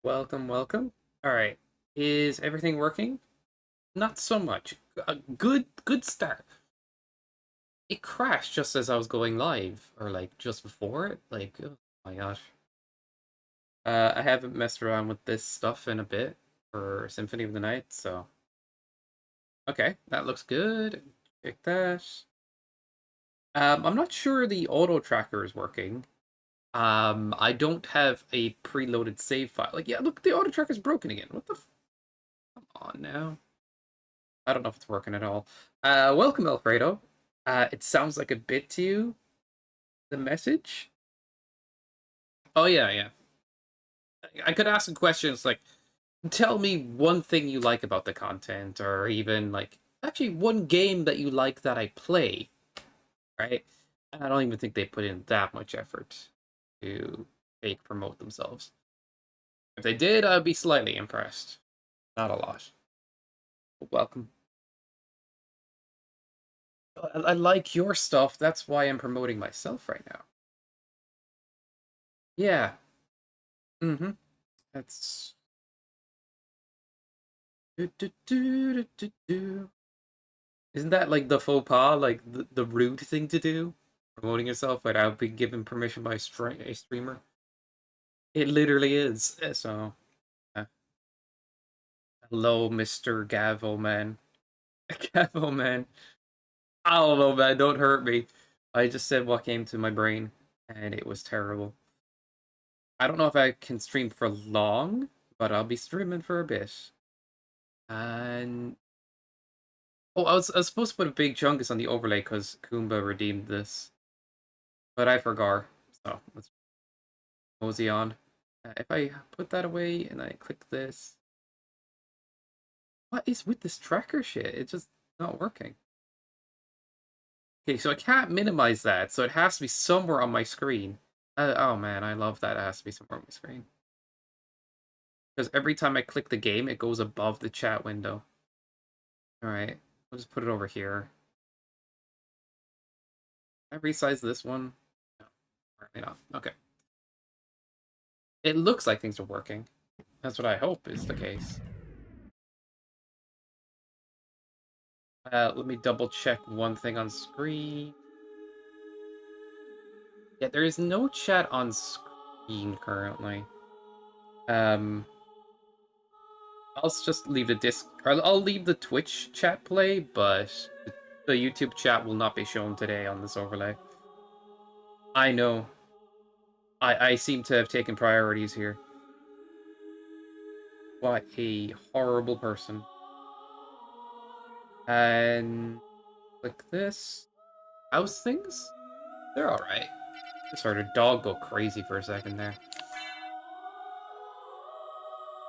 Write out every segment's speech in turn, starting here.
Welcome, welcome. All right. Is everything working? Not so much. A good start. It crashed just as I was going live, or like just before it. Like, oh my gosh. I haven't messed around with this stuff in a bit for Symphony of the Night, so okay, that looks good. Check that. I'm not sure the auto tracker is working. I don't have a preloaded save file. Like, yeah, look, the auto tracker's broken again. What the? Come on now. I don't know if it's working at all. Welcome, Alfredo. It sounds like a bit to you, the message. Oh, yeah, yeah. I could ask some questions like, tell me one thing you like about the content, or even like, actually, one game that you like that I play, right? And I don't even think they put in that much effort to fake promote themselves. If they did, I'd be slightly impressed. Not a lot. Welcome. I like your stuff. That's why I'm promoting myself right now. Yeah. Mm-hmm. That's do, do, do, do, do, do. Isn't that like the faux pas, like the rude thing to do? Promoting yourself without being given permission by a streamer? It literally is. So, uh, hello, Mr. Gavo man. Gavo man. I don't know, man. Don't hurt me. I just said what came to my brain, and it was terrible. I don't know if I can stream for long, but I'll be streaming for a bit. And oh, I was supposed to put a big chungus on the overlay because Kumba redeemed this, but I forgot. So let's mosey on. If I put that away and I click this, what is with this tracker shit? It's just not working. Okay, so I can't minimize that, so it has to be somewhere on my screen. Oh man, I love that it has to be somewhere on my screen. Because every time I click the game, it goes above the chat window. Alright, I'll just put it over here. Can I resize this one? No, apparently not. Okay. It looks like things are working. That's what I hope is the case. Let me double check one thing on screen. Yeah, there is no chat on screen currently. I'll just leave the disc. I'll leave the Twitch chat play, but the YouTube chat will not be shown today on this overlay. I know. I seem to have taken priorities here. What a horrible person. And click this. How's things? They're alright. Just heard a dog go crazy for a second there.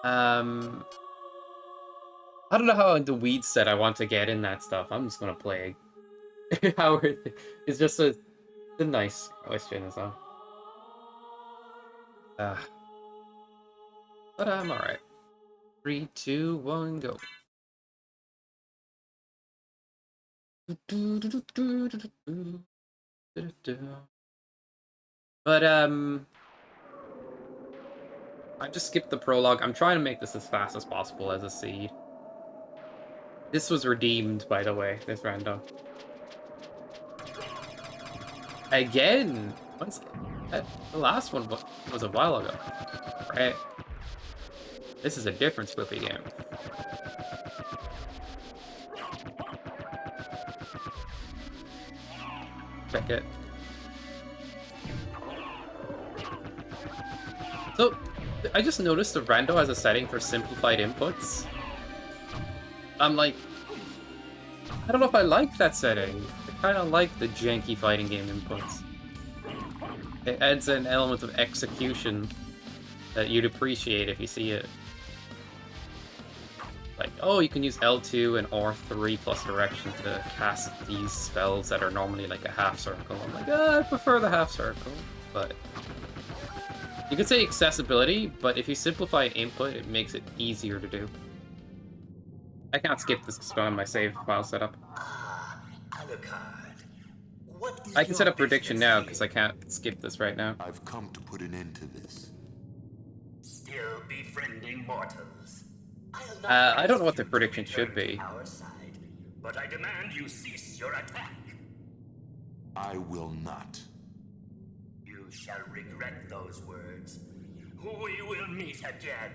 I don't know how the weed said I want to get in that stuff. I'm just gonna play. How it's just a nice question as well. Uh, but I'm alright. 3, 2, 1, go. But I just skipped the prologue. I'm trying to make this as fast as possible as a seed. This was redeemed, by the way, this rando. Again! What's the last one was a while ago, right? This is a different Squippy game. Check it. So, I just noticed the rando has a setting for simplified inputs. I'm like, I don't know if I like that setting. I kind of like the janky fighting game inputs. It adds an element of execution that you'd appreciate if you see it. Like, oh, you can use L2 and R3 plus direction to cast these spells that are normally like a half circle. I'm like, I prefer the half circle. But you could say accessibility, but if you simplify input, it makes it easier to do. I can't skip this because on my save file setup. I can set up prediction now because I can't skip this right now. I've come to put an end to this. still befriending mortals. I don't know what the prediction should be. Our side, but I demand you cease your attack. I will not. You shall regret those words. We will meet again.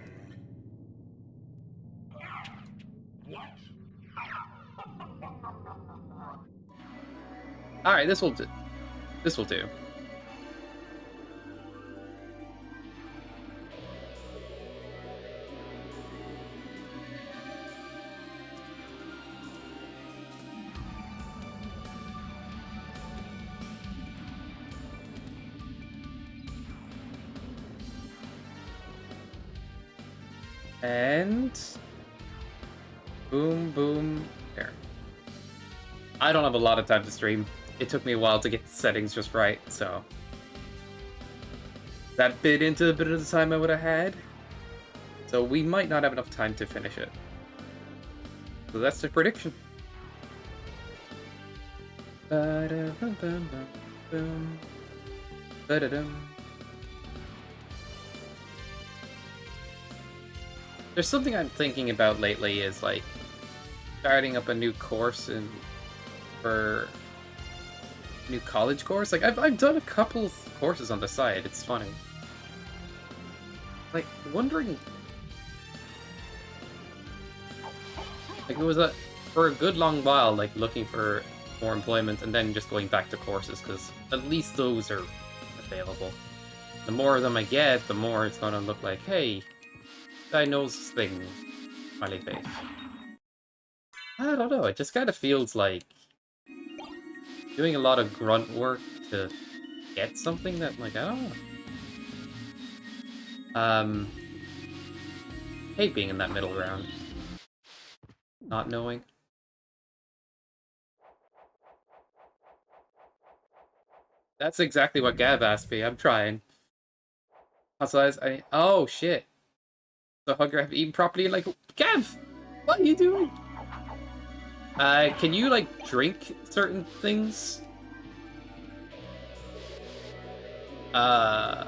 All right, this will do. This will do. And boom, boom, there. I don't have a lot of time to stream. It took me a while to get the settings just right, so that bit into a bit of the time I would have had. So we might not have enough time to finish it. So that's the prediction. Ba-da-bum-bum-bum-bum. Ba-da-dum. There's something I'm thinking about lately is like starting up a new course for new college course. Like I've done a couple of courses on the side. It's funny. Like wondering, like it was for a good long while like looking for more employment and then just going back to courses because at least those are available. The more of them I get, the more it's gonna look like, hey, guy knows things. Smiley face. I don't know. It just kind of feels like doing a lot of grunt work to get something that, like, I don't know. Hate being in that middle ground. Not knowing. That's exactly what Gav asked me. I'm trying. Also, oh shit. The hugger have eaten properly. Like, Gav, what are you doing? Can you like drink certain things? I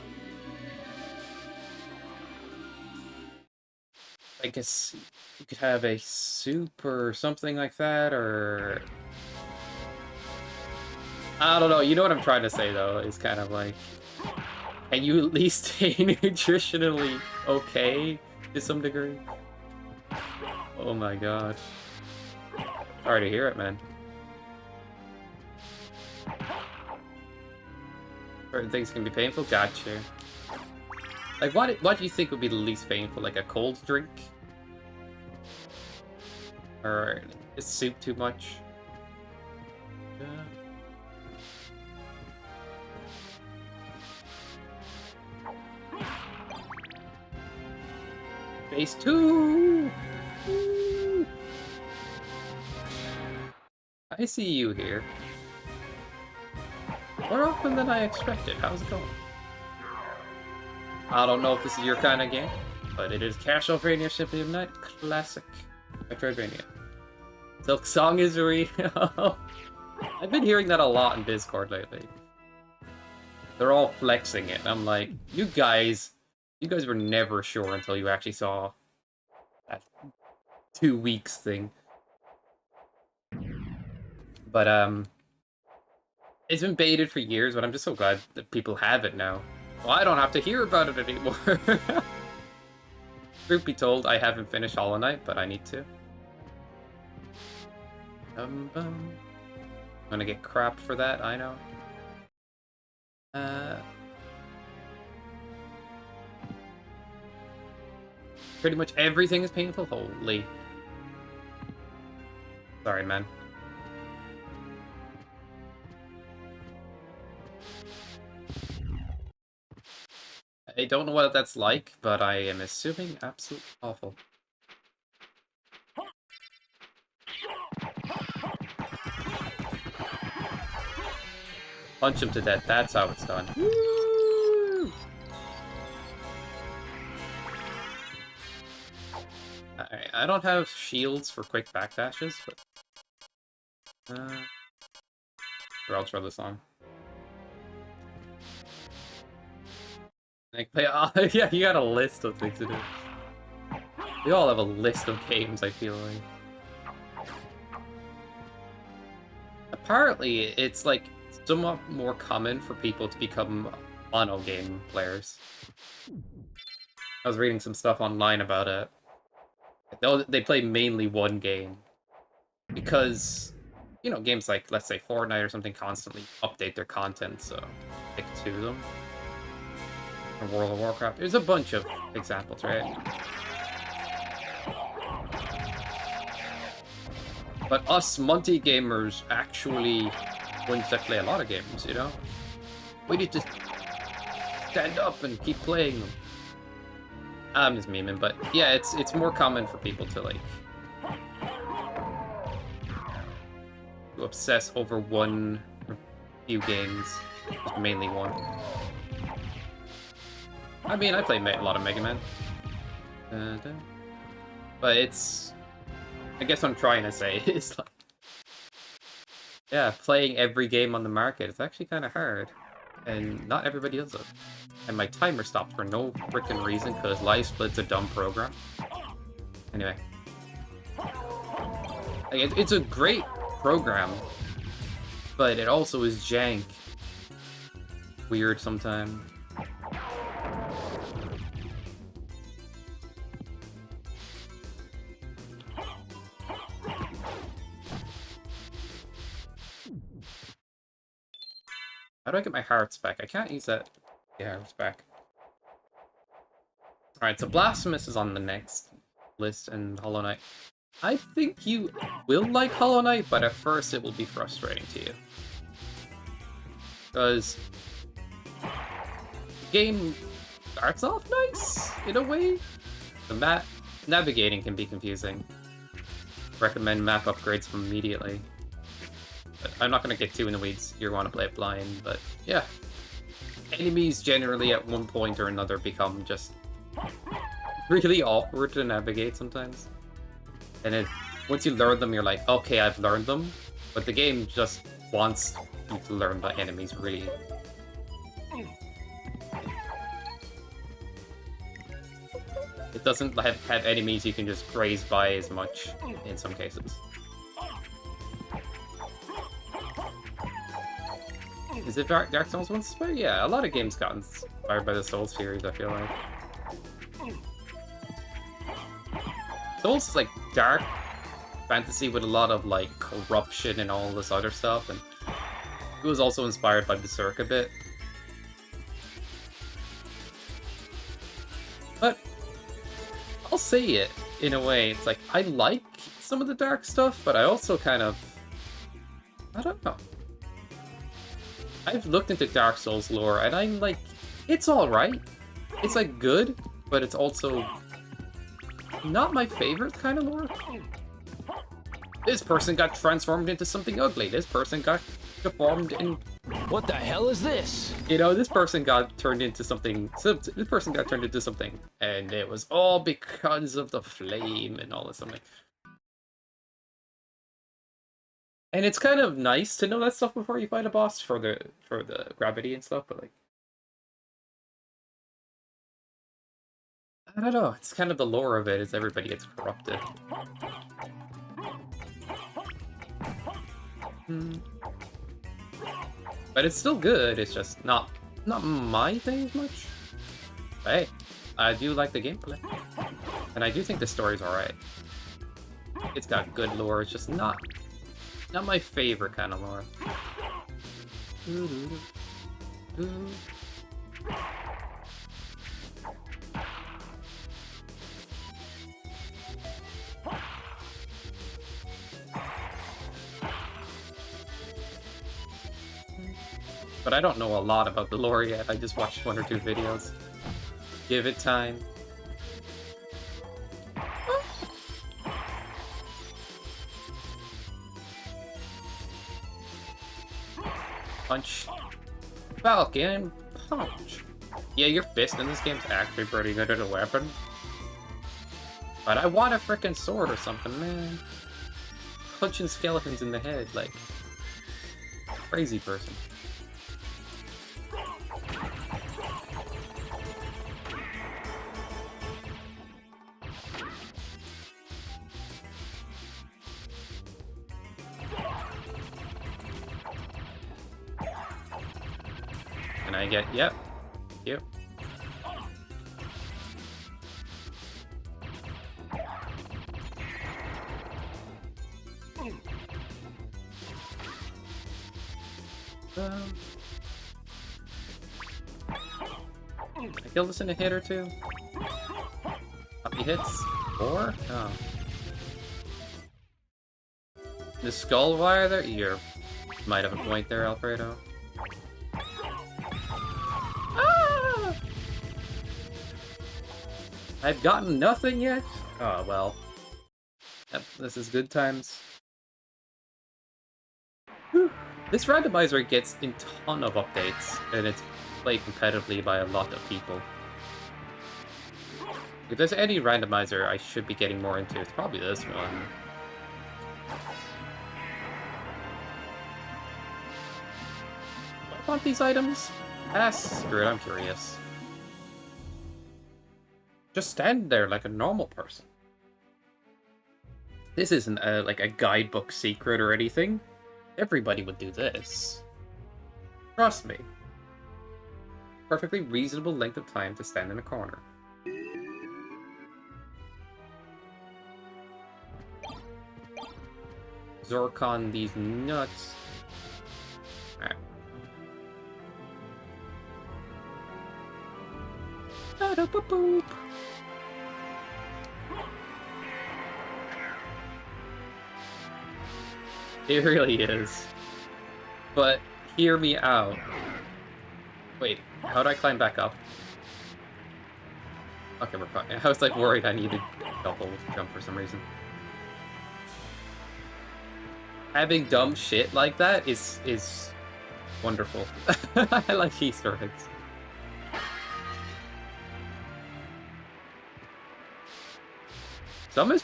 guess you could have a soup or something like that, or I don't know. You know what I'm trying to say, though. It's kind of like, can you at least stay nutritionally okay to some degree? Oh my god. Sorry to hear it, man. Certain things can be painful. Gotcha. Like, what do you think would be the least painful? Like a cold drink? Or is soup too much? Phase 2! Woo! I see you here. More often than I expected. How's it going? I don't know if this is your kind of game, but it is Castlevania Symphony of Night classic Metroidvania. Silk Song is real. I've been hearing that a lot in Discord lately. They're all flexing it. I'm like, you guys were never sure until you actually saw that 2 weeks thing. But it's been baited for years, but I'm just so glad that people have it now. Well, I don't have to hear about it anymore. Truth be told, I haven't finished Hollow Knight, but I need to. I'm gonna get crapped for that, I know. Pretty much everything is painful. Holy. Sorry, man. I don't know what that's like, but I am assuming absolutely awful. Punch him to death, that's how it's done. Woo! I don't have shields for quick backdashes, but... or I'll try this on. Like, play, yeah, you got a list of things to do. We all have a list of games, I feel like. Apparently, it's like somewhat more common for people to become mono game players. I was reading some stuff online about it. They play mainly one game because, you know, games like, let's say, Fortnite or something constantly update their content, so stick to them. Or World of Warcraft. There's a bunch of examples, right? But us multi-gamers actually ones that play a lot of games, you know? We need to stand up and keep playing them. I'm just memeing, but yeah, it's more common for people to like to obsess over one or few games, just mainly one. I mean, I play a lot of Mega Man, but it's, I guess what I'm trying to say is like, yeah, playing every game on the market is actually kind of hard, and not everybody does it. And my timer stopped for no freaking reason because Live Split's a dumb program. Anyway. Like, it's a great program, but it also is jank. Weird sometimes. How do I get my hearts back? I can't use that. Yeah, it's back. Alright, so Blasphemous is on the next list, and Hollow Knight. I think you will like Hollow Knight, but at first it will be frustrating to you. Because the game starts off nice, in a way. The navigating can be confusing. Recommend map upgrades immediately. But I'm not going to get too in the weeds. You want to play it blind, but yeah. Enemies generally at one point or another become just really awkward to navigate sometimes. And once you learn them, you're like, okay, I've learned them. But the game just wants you to learn the enemies, really. It doesn't have enemies you can just graze by as much in some cases. Is it Dark Souls was inspired? Yeah, a lot of games got inspired by the Souls series, I feel like. Souls is like dark fantasy with a lot of like corruption and all this other stuff, and it was also inspired by Berserk a bit. But I'll say it in a way, it's like I like some of the dark stuff, but I also kind of, I don't know. I've looked into Dark Souls lore, and I'm like, it's alright. It's like good, but it's also not my favorite kind of lore. This person got transformed into something ugly. This person got deformed in... What the hell is this? You know, this person got turned into something... This person got turned into something, and it was all because of the flame and all this something. And it's kind of nice to know that stuff before you fight a boss for the gravity and stuff, but like, I don't know, it's kind of the lore of it is everybody gets corrupted. But it's still good, it's just not my thing as much. But hey, I do like the gameplay. And I do think the story's alright. It's got good lore, it's just not my favorite kind of lore. But I don't know a lot about the lore yet. I just watched 1 or 2 videos. Give it time. Punch. Falcon punch. Yeah, your fist in this game's actually pretty good at a weapon. But I want a frickin' sword or something, man. Punching skeletons in the head, like... Crazy person. Can I get... Yep. Yep. Can I kill this in a hit or two? How many hits? 4? Oh. The skull wire there? You might have a point there, Alfredo. Ah! I've gotten nothing yet? Oh, well. Yep, this is good times. Whew. This randomizer gets a ton of updates, and it's played competitively by a lot of people. If there's any randomizer I should be getting more into, it's probably this one. Do I want these items? Ah, screw it, I'm curious. Just stand there like a normal person. This isn't like a guidebook secret or anything. Everybody would do this. Trust me. Perfectly reasonable length of time to stand in a corner. Zorkon these nuts. Alright. Ba-da-ba-boop. It really is. But hear me out. Wait, how do I climb back up? Okay, we're fine. I was like worried I needed double jump for some reason. Having dumb shit like that is wonderful. I like Easter eggs. Some is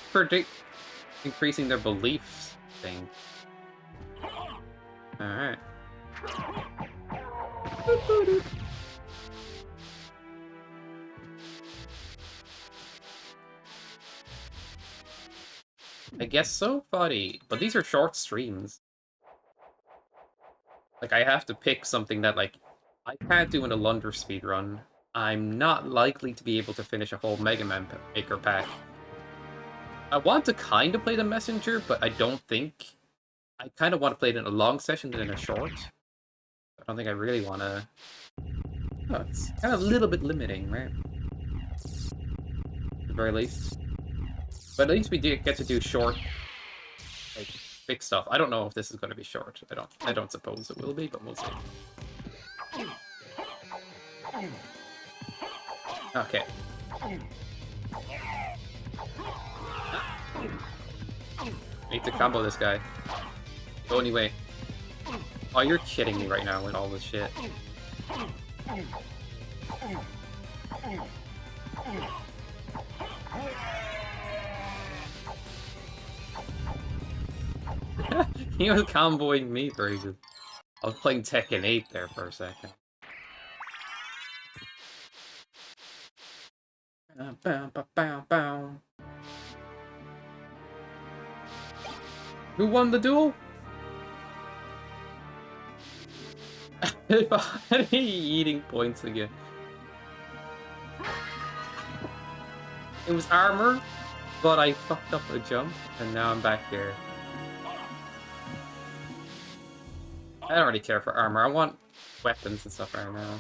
increasing their beliefs thing. Alright. I guess so, buddy. But these are short streams. Like, I have to pick something that, like, I can't do in a Lunder speedrun. I'm not likely to be able to finish a whole Mega Man Maker pack. I want to kind of play the Messenger, but I don't think... I kind of want to play it in a long session than in a short. I don't think I really want to... Oh, it's kind of a little bit limiting, right? At the very least. But at least we get to do short, like, big stuff. I don't know if this is going to be short. I don't suppose it will be, but we'll see. Okay. Need to combo this guy. Go anyway. Oh, you're kidding me right now with all this shit. He was comboing me for ages. I was playing Tekken 8 there for a second. Who won the duel? Eating points again. It was armor, but I fucked up a jump, and now I'm back here. I don't really care for armor. I want weapons and stuff right now.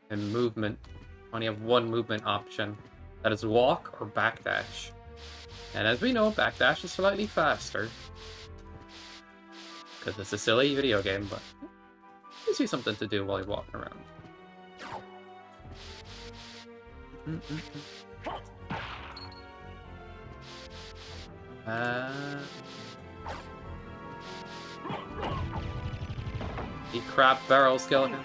And movement. I only have one movement option. That is walk or backdash. And as we know, backdash is slightly faster. Because it's a silly video game, but it gives you something to do while you're walking around. The crap barrel skeleton.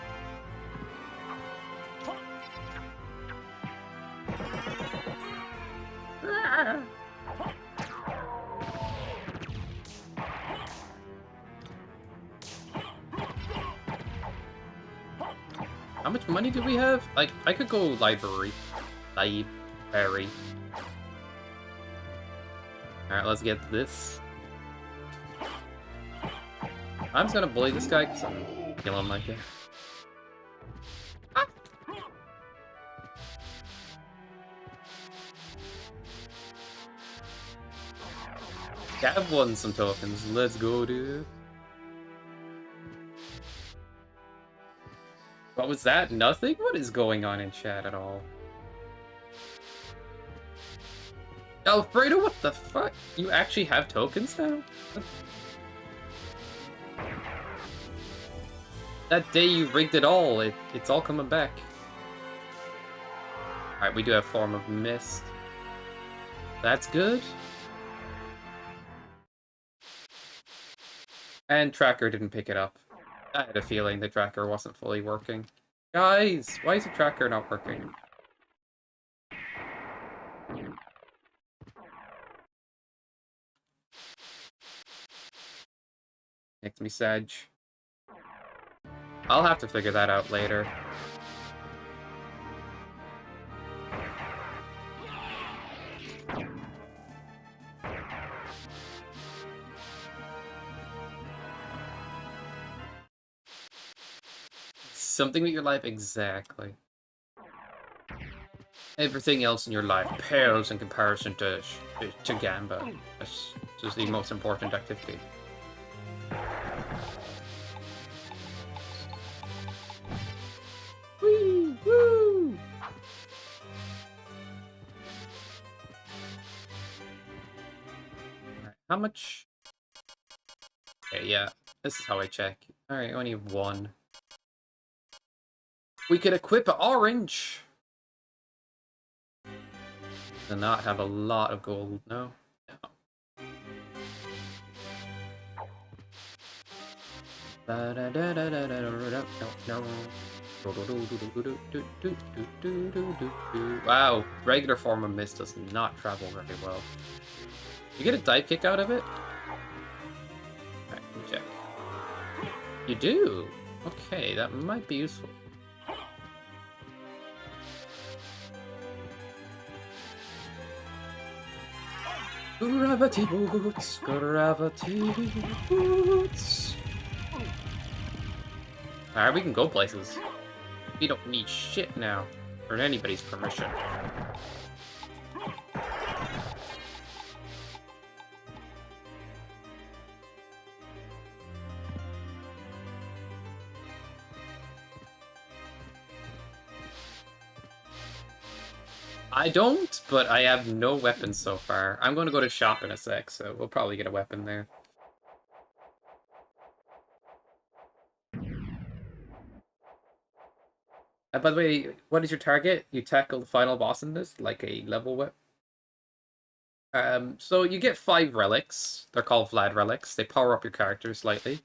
How much money do we have? Like, I could go library. Library. Alright, let's get this. I'm just gonna bully this guy because I'm feeling like it. Gav won some tokens. Let's go, dude. What was that? Nothing? What is going on in chat at all? Alfredo, what the fuck? You actually have tokens now? That day you rigged it all. It's all coming back. Alright, we do have Form of Mist. That's good. And Tracker didn't pick it up. I had a feeling the Tracker wasn't fully working. Guys, why is the Tracker not working? Makes me sad. I'll have to figure that out later. Something with your life, exactly. Everything else in your life pales in comparison to Gamba. This is the most important activity. Woo! Woo! Alright, how much? Okay, yeah. This is how I check. Alright, I only have one. We could equip orange! Do not have a lot of gold, no? No. Wow, regular form of mist does not travel very well. You get a dive kick out of it? Alright, let me check. You do? Okay, that might be useful. Gravity boots, gravity boots. Alright, we can go places. We don't need shit now, or anybody's permission. I don't, but I have no weapons so far. I'm going to go to shop in a sec, so we'll probably get a weapon there. By the way, what is your target? You tackle the final boss in this, like a level whip. So you get 5 relics. They're called Vlad relics. They power up your character slightly.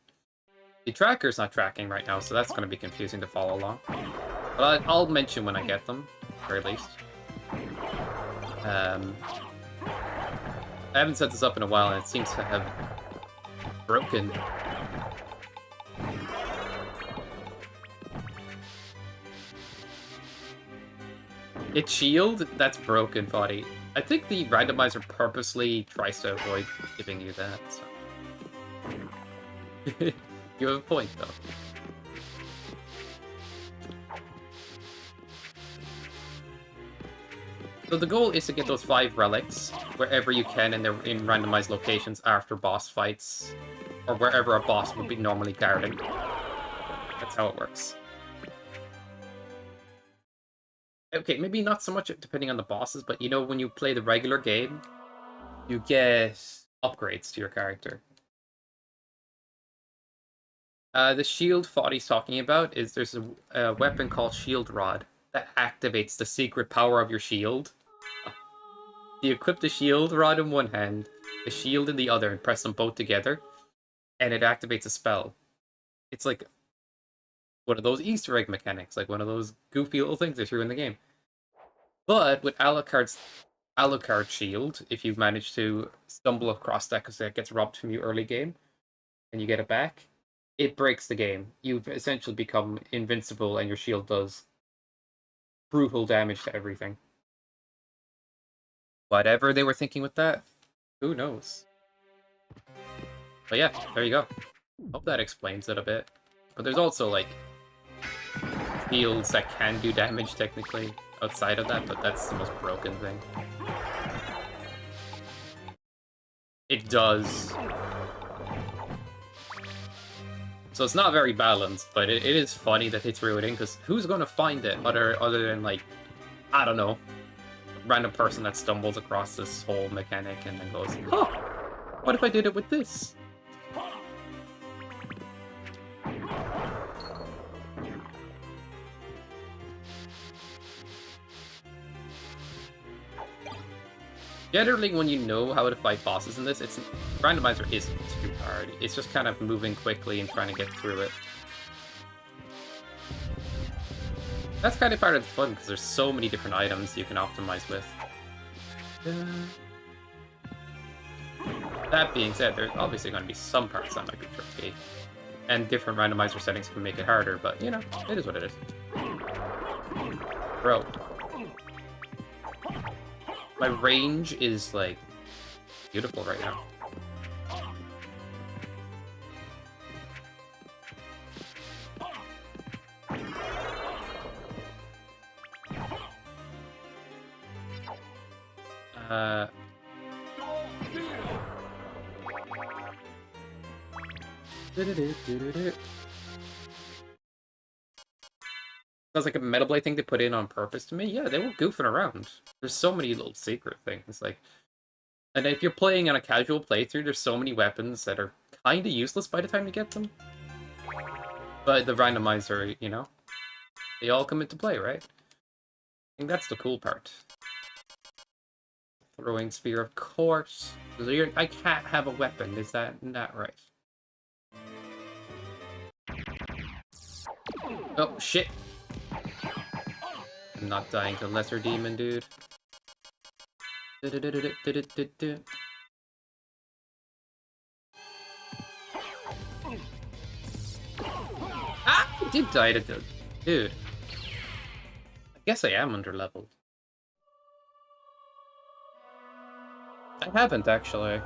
The tracker's not tracking right now, so that's going to be confusing to follow along. But I'll mention when I get them, at the very least. I haven't set this up in a while, and it seems to have broken. Its shield? That's broken, buddy. I think the randomizer purposely tries to avoid giving you that. So. You have a point, though. So the goal is to get those 5 relics wherever you can, and they're in randomized locations after boss fights, or wherever a boss would be normally guarding. That's how it works. Okay, maybe not so much depending on the bosses, but you know, when you play the regular game, you get upgrades to your character. The shield Foddy's talking about is there's a weapon called Shield Rod that activates the secret power of your shield. You equip the shield rod in one hand, the shield in the other, and press them both together, and it activates a spell. It's like one of those Easter egg mechanics, like one of those goofy little things they threw in the game. But with Alucard's Alucard shield, if you manage to stumble across that because that gets robbed from you early game, and you get it back, it breaks the game. You essentially become invincible, and your shield does brutal damage to everything. Whatever they were thinking with that, who knows? But yeah, there you go. Hope that explains it a bit. But there's also, like, shields that can do damage, technically, outside of that, but that's the most broken thing. It does. So it's not very balanced, but it is funny that they threw it in, because who's going to find it other than, like, I don't know, a random person that stumbles across this whole mechanic and then goes, huh, what if I did it with this? Generally, when you know how to fight bosses in this, randomizer isn't too hard. It's just kind of moving quickly and trying to get through it. That's kind of part of the fun, because there's so many different items you can optimize with. That being said, there's obviously going to be some parts that might be tricky. And different randomizer settings can make it harder, but, you know, it is what it is. Bro. My range is, like, beautiful right now. Sounds like a Metal Blade thing they put in on purpose to me. Yeah, they were goofing around. There's so many little secret things, like... And if you're playing on a casual playthrough, there's so many weapons that are kind of useless by the time you get them. But the randomizer, you know, they all come into play, right? I think that's the cool part. Throwing spear, of course. I can't have a weapon, is that not right? Oh, shit! I'm not dying to lesser demon, dude. Ah! I did die to the... Dude. I guess I am underleveled. I haven't, actually.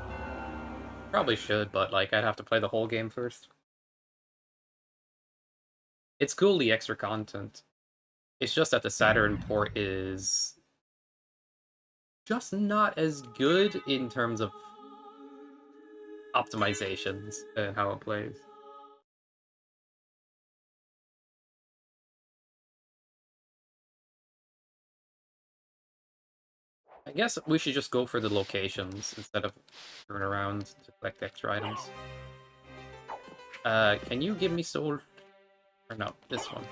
Probably should, but, like, I'd have to play the whole game first. It's cool, the extra content. It's just that the Saturn port is... just not as good in terms of optimizations and how it plays. I guess we should just go for the locations instead of turn around to collect extra items. Can you give me soul? Or no, this one.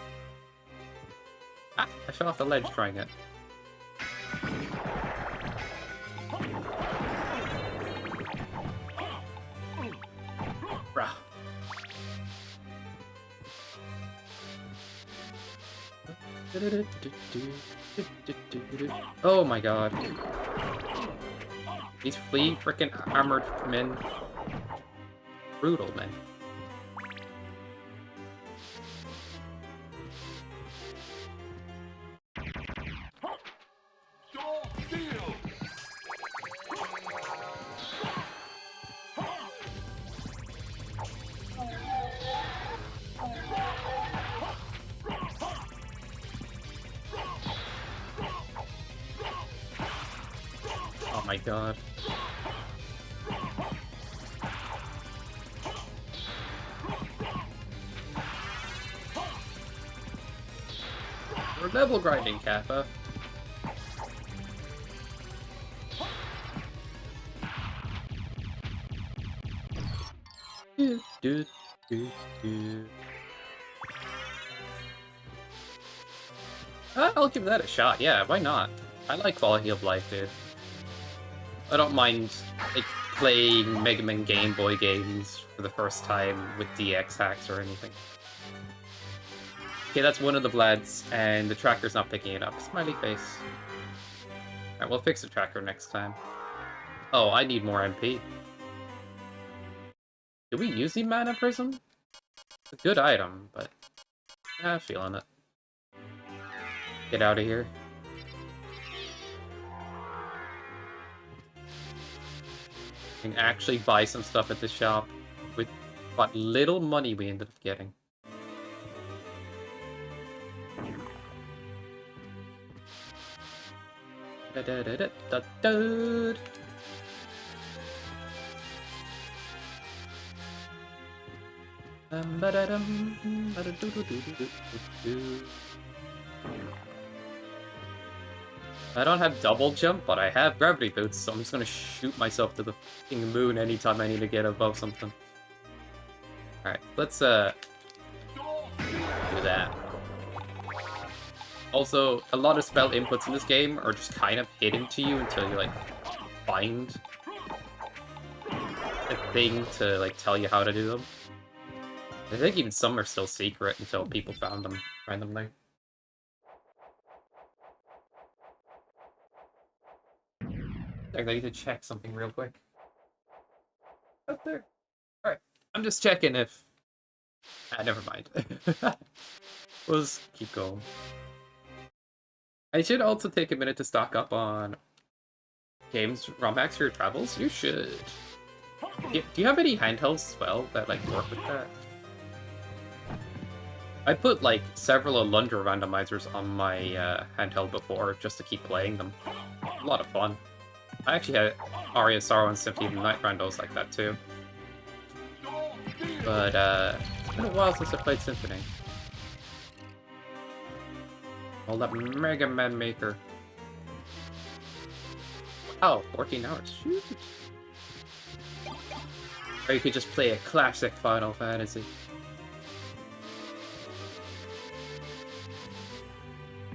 Ah, I fell off the ledge trying it. Bruh. Oh my god. These flea frickin' armored men. Brutal, man. Oh my god. We're level grinding, Kappa. Do, do, do, do. I'll give that a shot, yeah, why not? I like quality of life, dude. I don't mind, like, playing Mega Man Game Boy games for the first time with DX hacks or anything. Okay, that's one of the Vlads, and the tracker's not picking it up. Smiley face. Alright, we'll fix the tracker next time. Oh, I need more MP. Did we use the Mana Prism? It's a good item, but... I'm feeling it. Get out of here. And actually buy some stuff at the shop with what little money we ended up getting. Ba-da-dum, ba-da-doo-doo-doo-doo-doo-doo. I don't have double jump, but I have gravity boots, so I'm just gonna shoot myself to the fucking moon anytime I need to get above something. Alright, let's do that. Also, a lot of spell inputs in this game are just kind of hidden to you until you, like, find a thing to, like, tell you how to do them. I think even some are still secret until people found them randomly. I need to check something real quick. Up there. Alright, I'm just checking if... Ah, never mind. We'll just keep going. I should also take a minute to stock up on games, ROM hacks for your travels. You should. Do you have any handhelds as well that like work with that? I put like several Alundra randomizers on my handheld before just to keep playing them. A lot of fun. I actually had Aria of Sorrow and Symphony of the Night randos like that too. But it's been a while since I played Symphony. All that Mega Man Maker. Wow, 14 hours. Shoot. Or you could just play a classic Final Fantasy.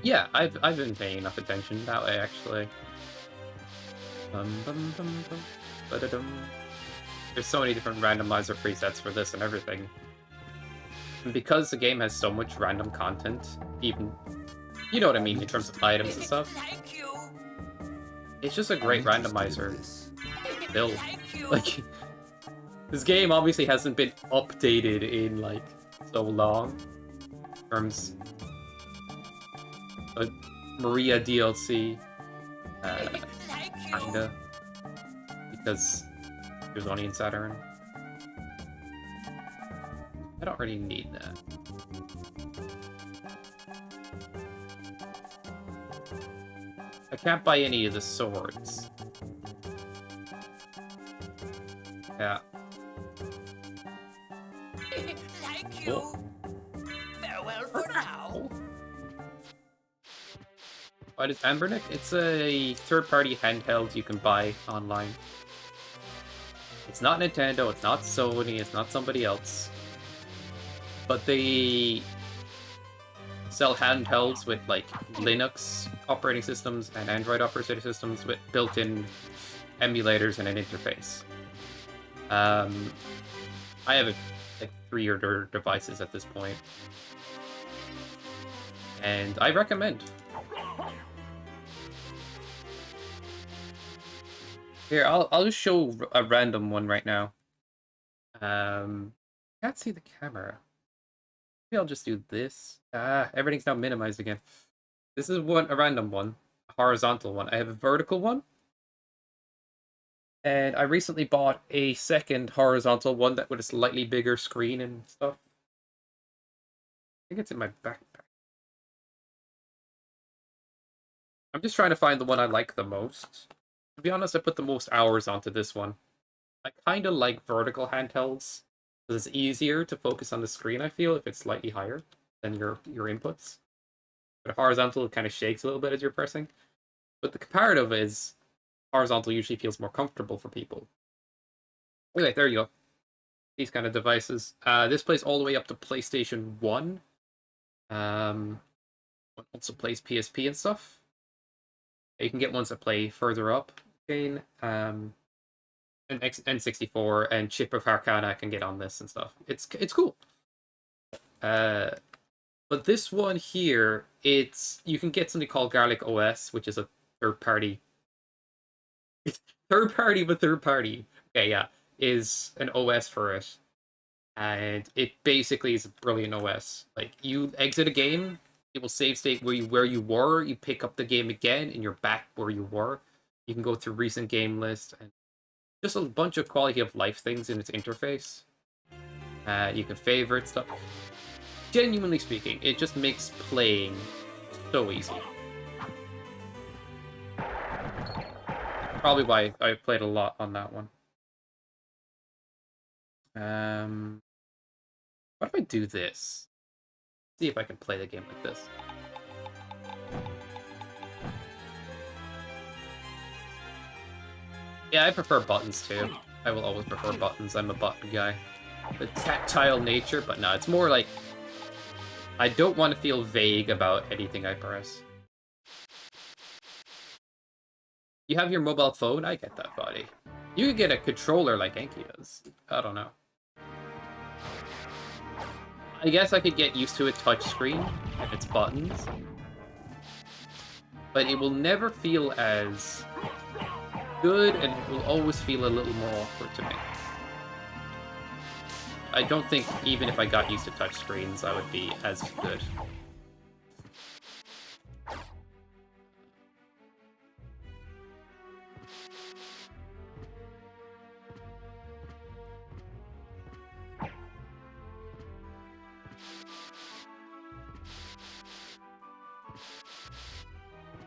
Yeah, I've been paying enough attention that way actually. Ba-da-dum. There's so many different randomizer presets for this and everything. And because the game has so much random content, even you know what I mean in terms of items and stuff. It's just a great randomizer build. Like this game obviously hasn't been updated in like so long. In terms of Maria DLC, kinda, because it was only in Saturn. I don't really need that. I can't buy any of the swords. Yeah. Thank you. Cool. Farewell for now. What is Ambernick? It's a third-party handheld you can buy online. It's not Nintendo, it's not Sony, it's not somebody else. But they sell handhelds with like Linux operating systems and Android operating systems with built-in emulators and an interface. I have like 3 other devices at this point, and I recommend. Here, I'll just show a random one right now. Can't see the camera. Maybe I'll just do this. Everything's now minimized again. This is a random one, a horizontal one. I have a vertical one, and I recently bought a second horizontal one that with a slightly bigger screen and stuff. I think it's in my backpack. I'm just trying to find the one I like the most. To be honest, I put the most hours onto this one. I kind of like vertical handhelds, because it's easier to focus on the screen, I feel, if it's slightly higher than your inputs. But horizontal kind of shakes a little bit as you're pressing. But the comparative is horizontal usually feels more comfortable for people. Anyway, there you go. These kind of devices. This plays all the way up to PlayStation 1. Also plays PSP and stuff. You can get ones that play further up. Again, and N64 and Chip of Arcana can get on this and stuff. It's cool. But this one here, you can get something called Garlic OS, which is a third party. Third party. Okay, yeah, is an OS for it, and it basically is a brilliant OS. Like you exit a game, it will save state where you were. You pick up the game again, and you're back where you were. You can go through recent game lists and just a bunch of quality of life things in its interface. You can favorite stuff. Genuinely speaking, it just makes playing so easy. Probably why I played a lot on that one. What if I do this? See if I can play the game like this. Yeah, I prefer buttons too. I will always prefer buttons. I'm a button guy. The tactile nature, but no, it's more like I don't want to feel vague about anything I press. You have your mobile phone? I get that, buddy. You could get a controller like Enki does. I don't know. I guess I could get used to a touchscreen and its buttons. But it will never feel as good, and it will always feel a little more awkward to me. I don't think even if I got used to touchscreens, I would be as good.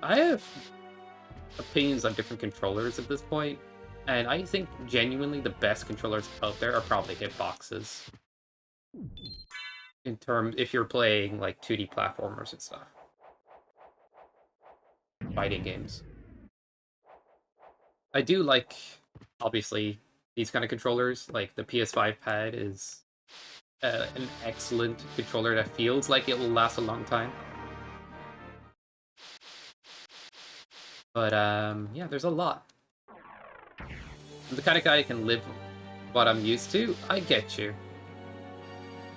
I have opinions on different controllers at this point, and I think genuinely the best controllers out there are probably hitboxes. In terms, if you're playing like 2D platformers and stuff. Fighting games. I do like, obviously, these kind of controllers. Like the PS5 pad is an excellent controller that feels like it will last a long time. But yeah, there's a lot. I'm the kind of guy who can live what I'm used to. I get you.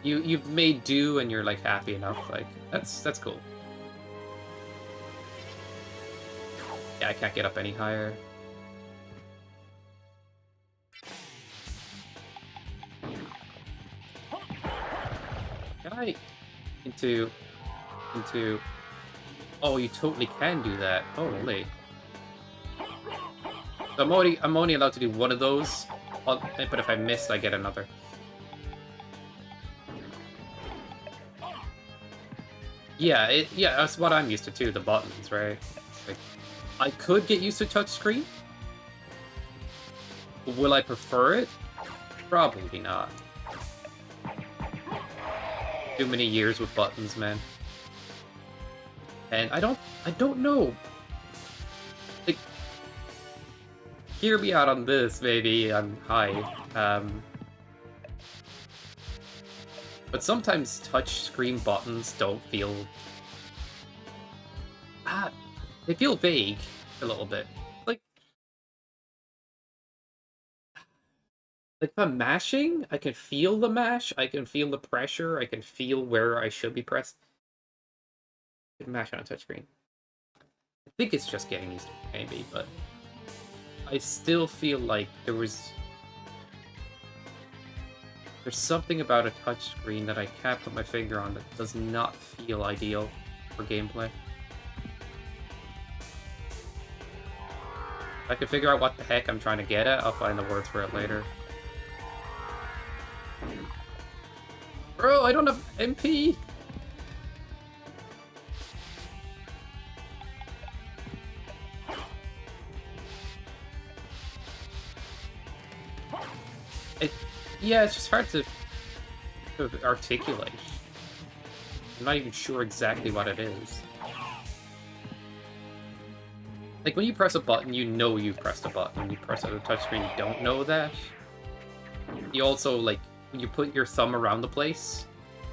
You've made do and you're like happy enough. Like that's cool. Yeah, I can't get up any higher. Can I into? Oh, you totally can do that. Holy. So I'm only allowed to do one of those, but if I miss, I get another. Yeah, yeah, that's what I'm used to too, the buttons, right? Like, I could get used to touchscreen. Will I prefer it? Probably not. Too many years with buttons, man. And I don't know. Like, hear me out on this, maybe I'm high. But sometimes touchscreen buttons don't feel... they feel vague a little bit. Like if I'm mashing, I can feel the mash, I can feel the pressure, I can feel where I should be pressed. I can mash on a touchscreen. I think it's just getting used to it, maybe, but I still feel like there's something about a touchscreen that I can't put my finger on that does not feel ideal for gameplay. If I can figure out what the heck I'm trying to get at, I'll find the words for it later. Bro, I don't have MP! Yeah, it's just hard to articulate. I'm not even sure exactly what it is. Like, when you press a button, you know you pressed a button. When you press it on a touchscreen, you don't know that. You also, like, when you put your thumb around the place,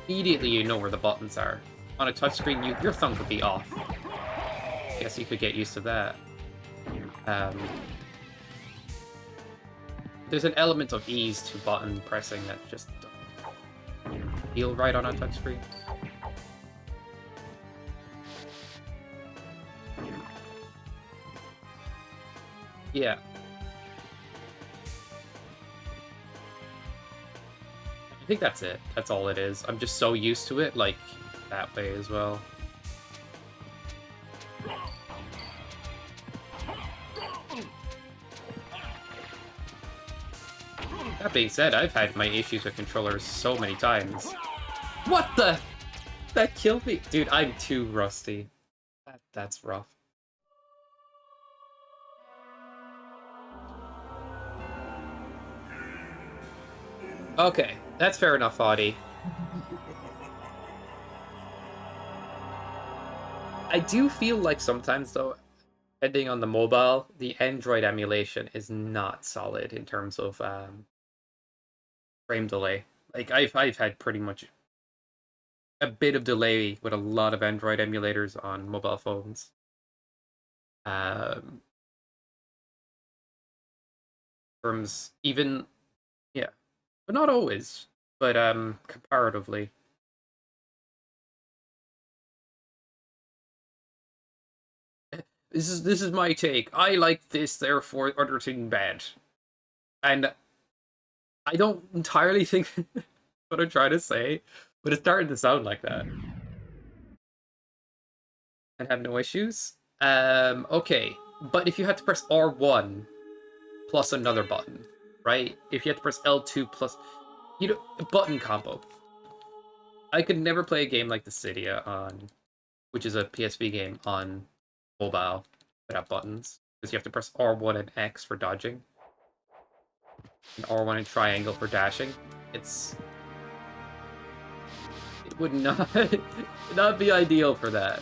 immediately you know where the buttons are. On a touchscreen, your thumb could be off. I guess you could get used to that. There's an element of ease to button pressing that just doesn't feel right on a touchscreen. Yeah. I think that's it. That's all it is. I'm just so used to it, like, that way as well. That being said, I've had my issues with controllers so many times. What the? That killed me. Dude, I'm too rusty. That's rough. Okay, that's fair enough, Audie. I do feel like sometimes though, depending on the mobile, the Android emulation is not solid in terms of frame delay. Like I've had pretty much a bit of delay with a lot of Android emulators on mobile phones. Um, Terms even, yeah, but not always. But comparatively, this is my take. I like this, therefore other thing bad, and I don't entirely think what I'm trying to say, but it's starting to sound like that. And have no issues. Okay, but if you had to press R1 plus another button, right? If you had to press L2 plus, button combo. I could never play a game like Dissidia on, which is a PSP game on mobile without buttons, because you have to press R1 and X for dodging, and R1 and triangle for dashing. It would not not be ideal for that.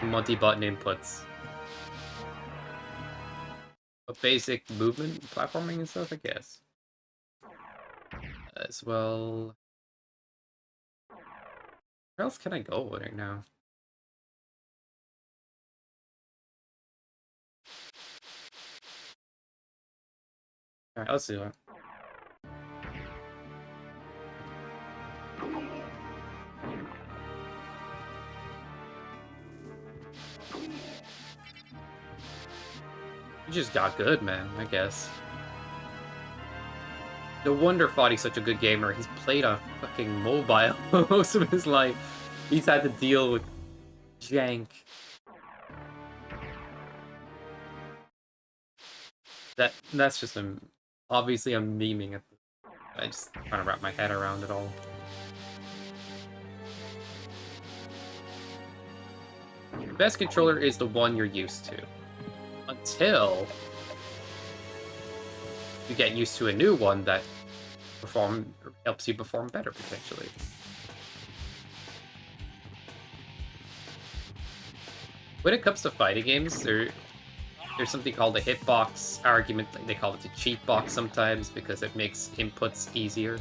Multi-button inputs. But basic movement, platforming and stuff, I guess. As well. Where else can I go right now? Alright, let's do it. You just got good, man, I guess. No wonder Foddy's such a good gamer. He's played on fucking mobile most of his life. He's had to deal with jank. That's just obviously I'm memeing it. I just trying to wrap my head around it all. The best controller is the one you're used to. Until you get used to a new one that helps you perform better potentially. When it comes to fighting games, there's something called a hitbox argument. They call it the cheat box sometimes because it makes inputs easier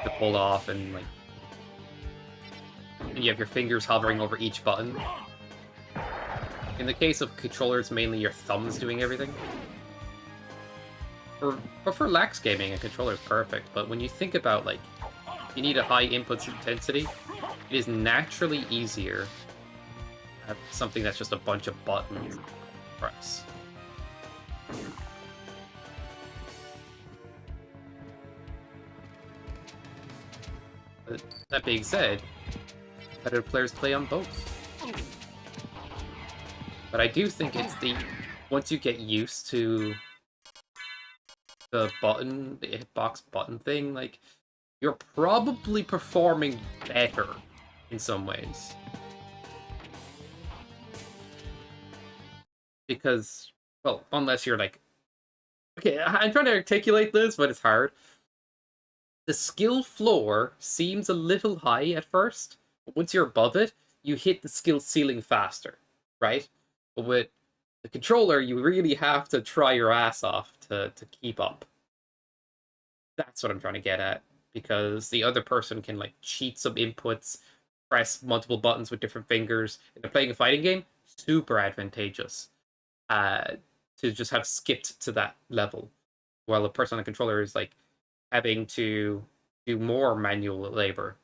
to pull off, and you have your fingers hovering over each button. In the case of controllers, mainly your thumbs doing everything. But for lax gaming, a controller is perfect. But when you think about, you need a high input intensity, it is naturally easier to have something that's just a bunch of buttons to press. But that being said, competitive players play on both. But I do think it's once you get used to the hitbox button thing, you're probably performing better in some ways. Because, well, unless you're okay, I'm trying to articulate this, but it's hard. The skill floor seems a little high at first, but once you're above it, you hit the skill ceiling faster, right? But with the controller, you really have to try your ass off to keep up. That's what I'm trying to get at, because the other person can cheat some inputs, press multiple buttons with different fingers. If they're playing a fighting game, super advantageous to just have skipped to that level, while a person on a controller is having to do more manual labor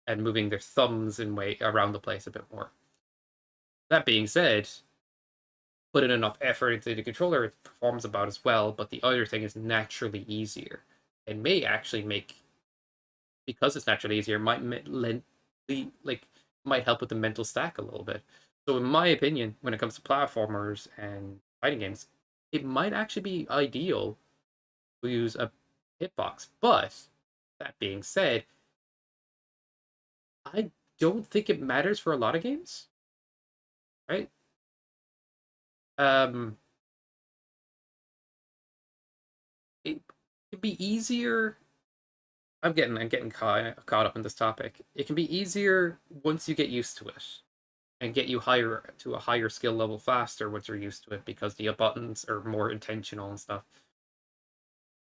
and moving their thumbs in way around the place a bit more. That being said, put in enough effort into the controller, it performs about as well, but the other thing is naturally easier. It may actually because it's naturally easier, might help with the mental stack a little bit. So in my opinion, when it comes to platformers and fighting games, it might actually be ideal to use a hitbox. But that being said, I don't think it matters for a lot of games, right? It could be easier. I'm getting caught up in this topic. It can be easier once you get used to it, and get you higher to a higher skill level faster once you're used to it because the buttons are more intentional and stuff.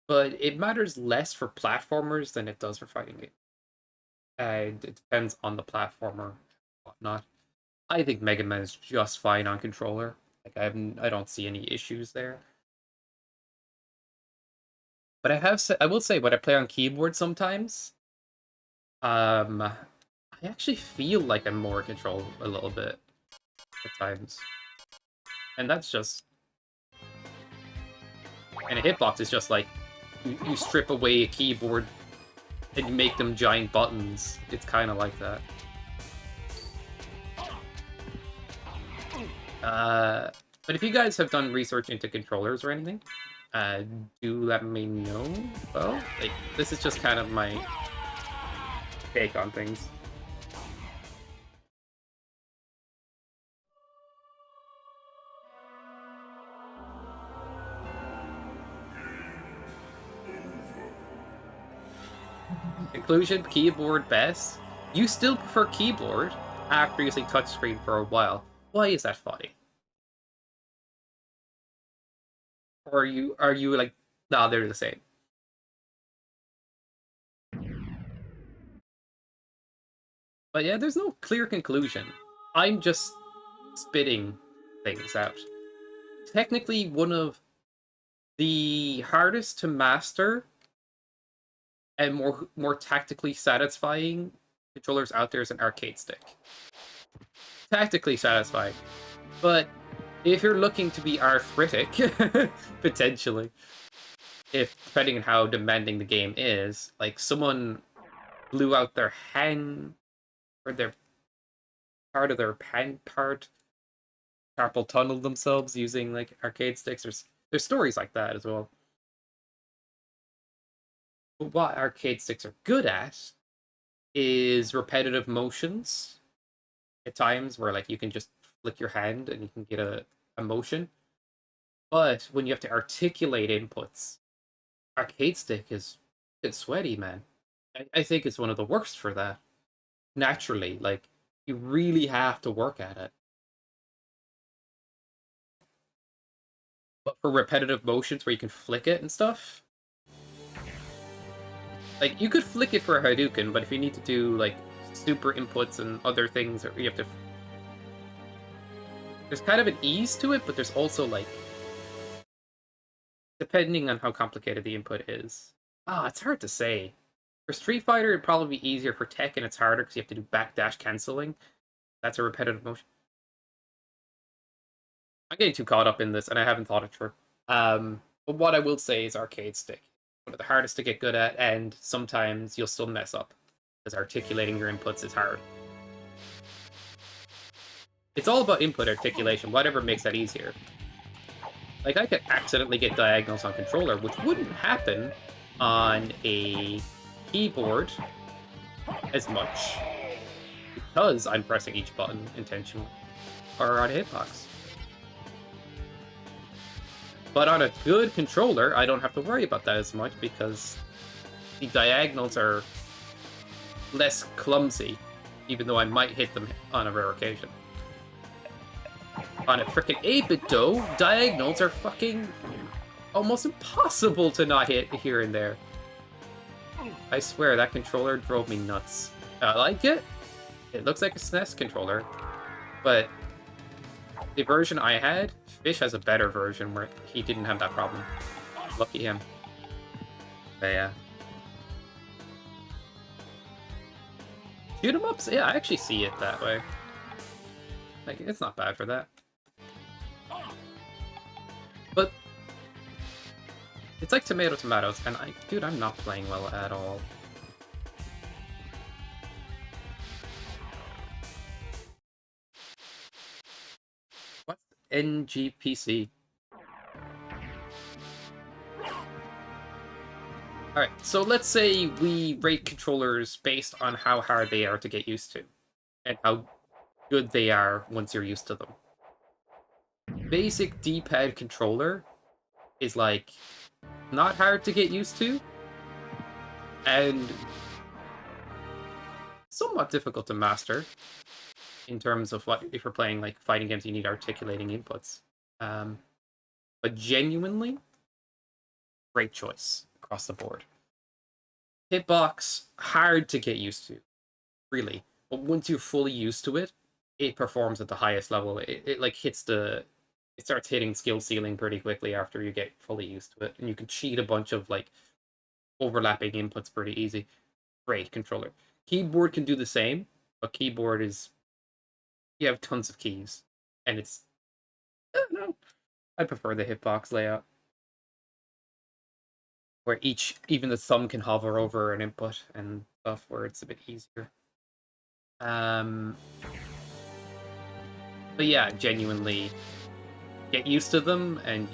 But it matters less for platformers than it does for fighting games. And it depends on the platformer and whatnot. I think Mega Man is just fine on controller. Like I don't see any issues there. But I will say when I play on keyboard sometimes, I actually feel like I'm more in control a little bit at times. And that's just, and a hitbox is just like you strip away a keyboard and you make them giant buttons. It's kind of like that. But if you guys have done research into controllers or anything, do let me know. Well, like, this is just kind of my take on things. Conclusion, keyboard best. You still prefer keyboard after using touchscreen for a while. Why is that funny? Or are you like, nah, they're the same? But yeah, there's no clear conclusion. I'm just spitting things out. Technically, one of the hardest to master and more tactically satisfying controllers out there is an arcade stick. Tactically satisfying. But if you're looking to be arthritic, potentially, if depending on how demanding the game is, like someone blew out their hand or their part of their hand part, carpal tunnel themselves using like arcade sticks. There's stories like that as well. But what arcade sticks are good at is repetitive motions at times where like you can just flick your hand and you can get a motion. But when you have to articulate inputs, arcade stick is it's sweaty, man. I think it's one of the worst for that. Naturally, like you really have to work at it. But for repetitive motions where you can flick it and stuff, like you could flick it for a Hadouken, but if you need to do like super inputs and other things, or you have to, there's kind of an ease to it, but there's also like, depending on how complicated the input is. It's hard to say. For Street Fighter, it'd probably be easier. For Tekken, it's harder because you have to do backdash canceling. That's a repetitive motion. I'm getting too caught up in this, and I haven't thought it through. But what I will say is arcade stick. One of the hardest to get good at, and sometimes you'll still mess up, because articulating your inputs is hard. It's all about input articulation, whatever makes that easier. Like, I could accidentally get diagonals on controller, which wouldn't happen on a keyboard as much, because I'm pressing each button intentionally, or on a hitbox. But on a good controller, I don't have to worry about that as much because the diagonals are less clumsy, even though I might hit them on a rare occasion. On a frickin' 8-bit though, diagonals are fucking almost impossible to not hit here and there. I swear, that controller drove me nuts. I like it. It looks like a SNES controller, but the version I had, Fish has a better version where he didn't have that problem. Lucky him. But yeah. Shoot 'em ups? Yeah, I actually see it that way. Like, it's not bad for that. But it's like tomatoes, and dude, I'm not playing well at all. What's NGPC? Alright, so let's say we rate controllers based on how hard they are to get used to, and how good they are once you're used to them. Basic D-pad controller is like not hard to get used to, And somewhat difficult to master in terms of what if you're playing like fighting games, you need articulating inputs. But genuinely, great choice across the board. Hitbox, hard to get used to, really. But once you're fully used to it, it performs at the highest level. It like hits the it starts hitting skill ceiling pretty quickly after you get fully used to it. And you can cheat a bunch of like overlapping inputs pretty easy. Great controller. Keyboard can do the same, but keyboard is you have tons of keys. And it's I don't know. I prefer the hitbox layout. Where even the thumb can hover over an input and stuff where it's a bit easier. But yeah, genuinely get used to them and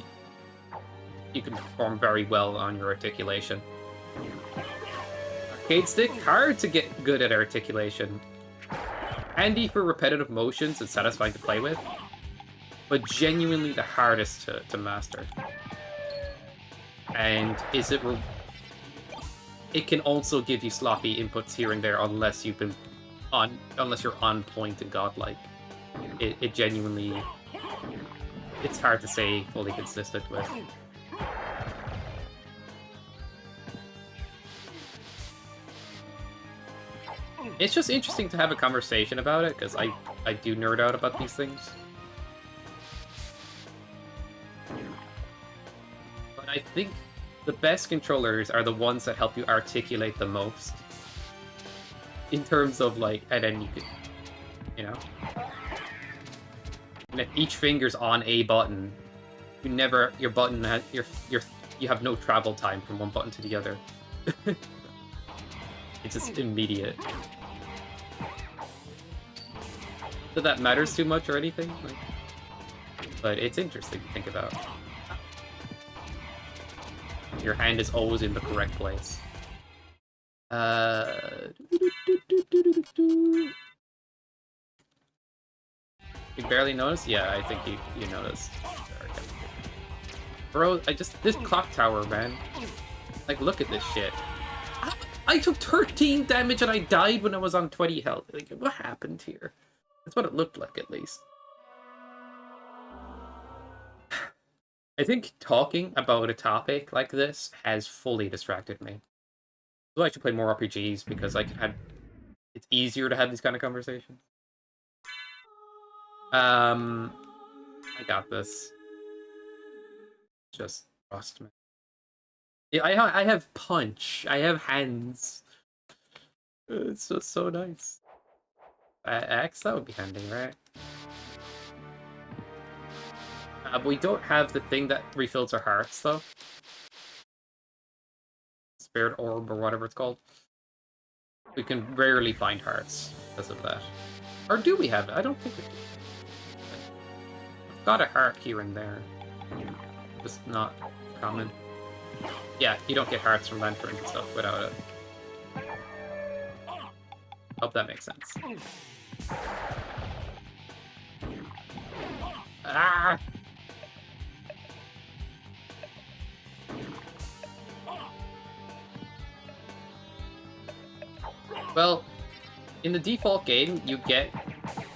you can perform very well on your articulation. Arcade stick, hard to get good at articulation. Handy for repetitive motions and satisfying to play with, but genuinely the hardest to master. And it can also give you sloppy inputs here and there unless you're on point and godlike. It genuinely, it's hard to stay fully consistent with. It's just interesting to have a conversation about it, because I do nerd out about these things. But I think the best controllers are the ones that help you articulate the most. In terms of like, and then you can, you know? And if each finger's on a button, your button has, you have no travel time from one button to the other. It's just immediate. Not that matters too much or anything, like, but it's interesting to think about. Your hand is always in the correct place. You barely noticed? Yeah, I think you noticed. Bro, this clock tower, man. Like, look at this shit. I took 13 damage and I died when I was on 20 health. Like, what happened here? That's what it looked like, at least. I think talking about a topic like this has fully distracted me. So I should play more RPGs because it's easier to have these kind of conversations. I got this. Just trust me. Yeah, I have punch. I have hands. It's just so nice. Axe, that would be handy, right? But we don't have the thing that refills our hearts, though. Spirit orb or whatever it's called. We can rarely find hearts because of that. Or do we have it? I don't think we do. I've got a heart here and there. Just not common. Yeah, you don't get hearts from lanterns and stuff without it. Hope that makes sense. Ah! Well, in the default game, you get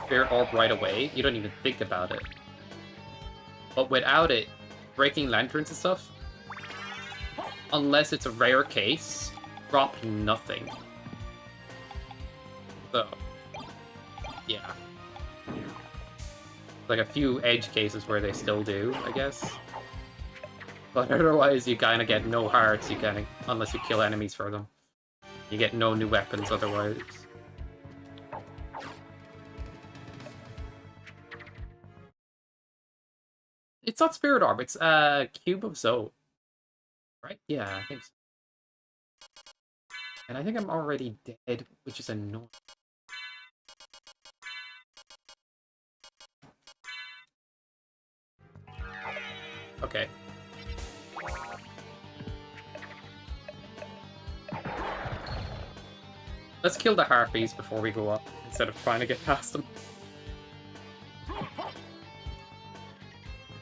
Spirit Orb right away. You don't even think about it. But without it, breaking lanterns and stuff, unless it's a rare case, drop nothing. So, yeah. Like a few edge cases where they still do, I guess. But otherwise, you kind of get no hearts, unless you kill enemies for them. You get no new weapons otherwise. It's not Spirit Orb, it's Cube of Zoe. Right? Yeah, I think so. And I think I'm already dead, which is annoying. Okay. Let's kill the harpies before we go up, instead of trying to get past them.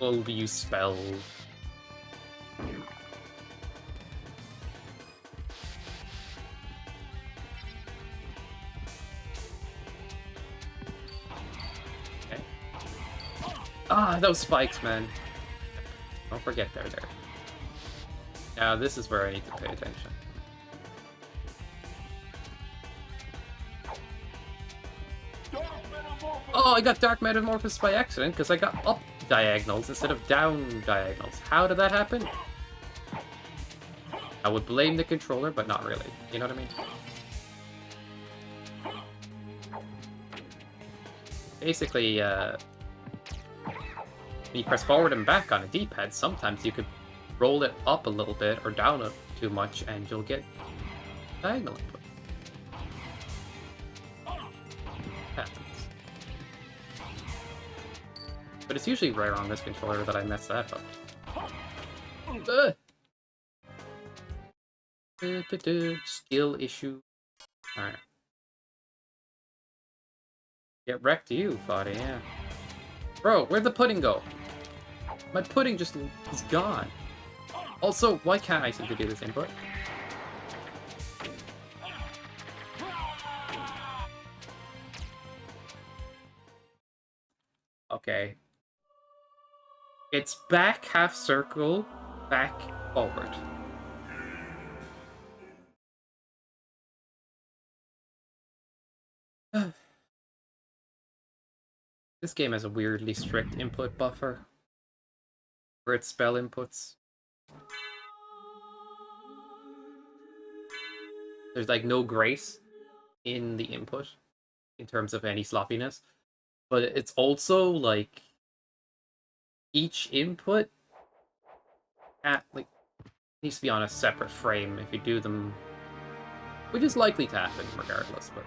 We'll use spells. Ah, those spikes, man. Don't forget they're there. Now, this is where I need to pay attention. Oh, I got Dark Metamorphosis by accident because I got up diagonals instead of down diagonals. How did that happen? I would blame the controller, but not really. You know what I mean? Basically, when you press forward and back on a D-pad, sometimes you could roll it up a little bit or down it too much, and you'll get diagonal input. Happens. But it's usually rare on this controller that I mess that up. Skill issue. Alright. Get wrecked you, Foddy, yeah. Bro, where'd the pudding go? My pudding just is gone. Also, why can't I seem to do this input? Okay. It's back, half circle, back, forward. This game has a weirdly strict input buffer for its spell inputs. There's like no grace in the input in terms of any sloppiness, but it's also like each input needs to be on a separate frame if you do them, which is likely to happen regardless, but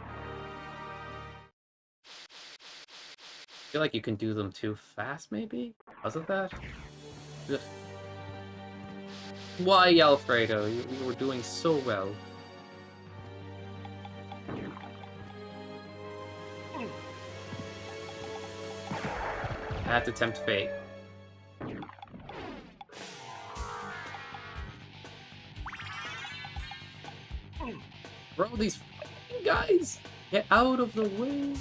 I feel like you can do them too fast, maybe? Because of that? Ugh. Why, Alfredo? You were doing so well. I had to tempt fate. Bro, these fucking guys! Get out of the way!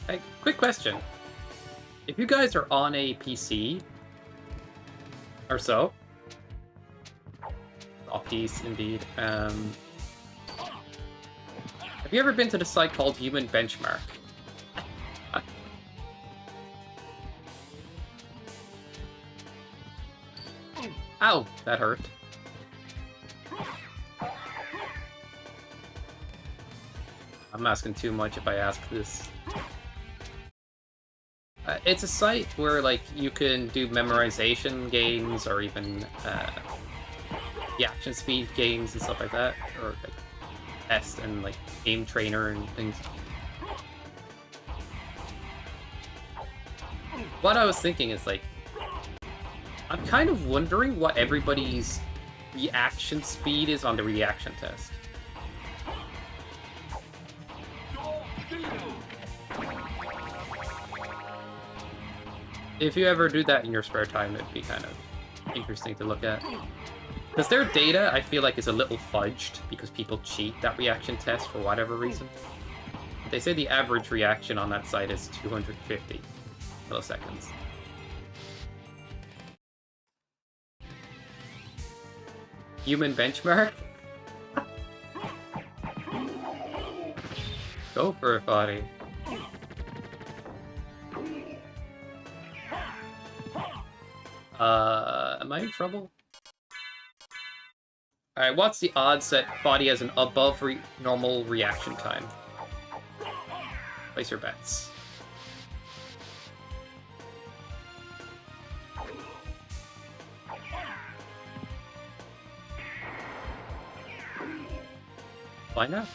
Hey, quick question. If you guys are on a PC or so, off piece indeed, have you ever been to the site called Human Benchmark? Ow, that hurt. I'm asking too much if I ask this. It's a site where, like, you can do memorization games or even reaction speed games and stuff like that, or like test and like game trainer and things. What I was thinking is, like, I'm kind of wondering what everybody's reaction speed is on the reaction test. If you ever do that in your spare time, it'd be kind of interesting to look at. Because their data, I feel like, is a little fudged because people cheat that reaction test for whatever reason. They say the average reaction on that site is 250 milliseconds. Human benchmark? Go for it, buddy. Am I in trouble? Alright, what's the odds that Body has an above normal reaction time? Place your bets. Why not?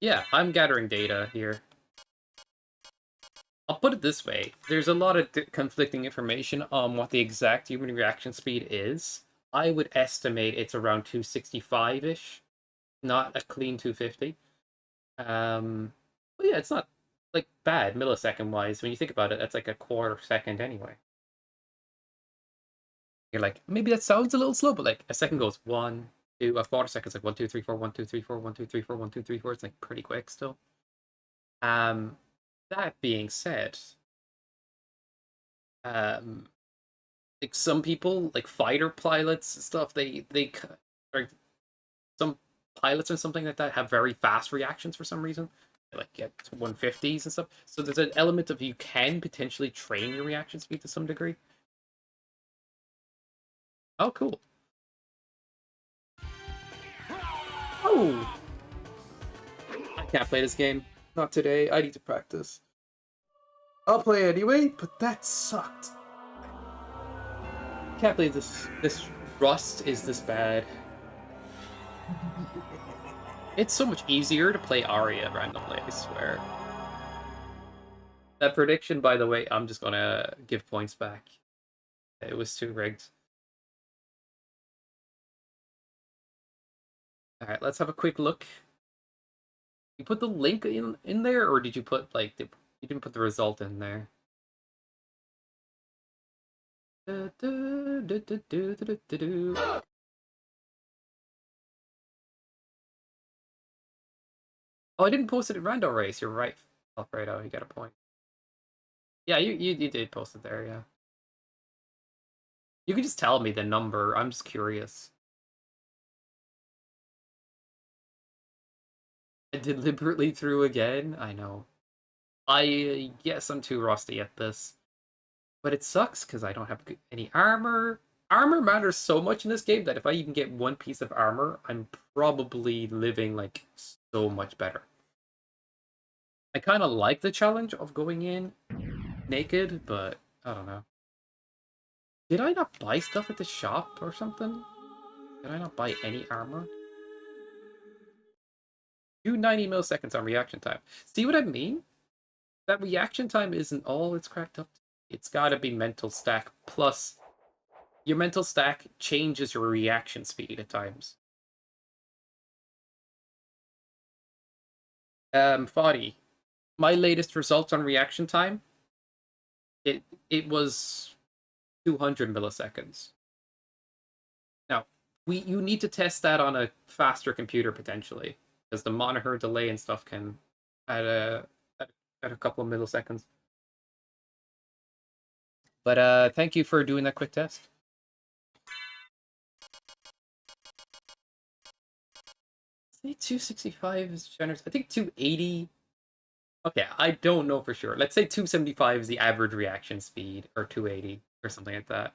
Yeah, I'm gathering data here. I'll put it this way. There's a lot of conflicting information on what the exact human reaction speed is. I would estimate it's around 265-ish, not a clean 250. But yeah, it's not like bad millisecond wise. When you think about it, that's like a quarter second anyway. You're like, maybe that sounds a little slow, but like a second goes 1, 2, a quarter second's like 1, 2, 3, 4, 1, 2, 3, 4, 1, 2, 3, 4, 1, 2, 3, 4. It's like pretty quick still. That being said, like some people, like fighter pilots and stuff, or some pilots or something like that have very fast reactions for some reason. They, like get 150s and stuff. So there's an element of you can potentially train your reaction speed to some degree. Oh, cool. Oh! I can't play this game. Not today. I need to practice. I'll play anyway, but that sucked. Can't believe this Rust is this bad. It's so much easier to play Aria randomly, I swear. That prediction, by the way, I'm just gonna give points back. It was too rigged. Alright, let's have a quick look. You put the link in there, or did you put, like, you didn't put the result in there? Oh, I didn't post it in Rando Race. You're right, Alfredo. You got a point. Yeah, you did post it there, yeah. You can just tell me the number. I'm just curious. I deliberately threw again? I know. I guess I'm too rusty at this. But it sucks because I don't have any armor. Armor matters so much in this game that if I even get one piece of armor, I'm probably living, like, so much better. I kind of like the challenge of going in naked, but I don't know. Did I not buy stuff at the shop or something? Did I not buy any armor? 290 milliseconds on reaction time. See what I mean? That reaction time isn't all it's cracked up to. It's gotta be mental stack, plus your mental stack changes your reaction speed at times. Foddy, my latest results on reaction time, it was 200 milliseconds. Now, you need to test that on a faster computer potentially, because the monitor delay and stuff can add a couple of milliseconds. But thank you for doing that quick test. I think 265 is generous. I think 280. Okay, I don't know for sure. Let's say 275 is the average reaction speed, or 280, or something like that.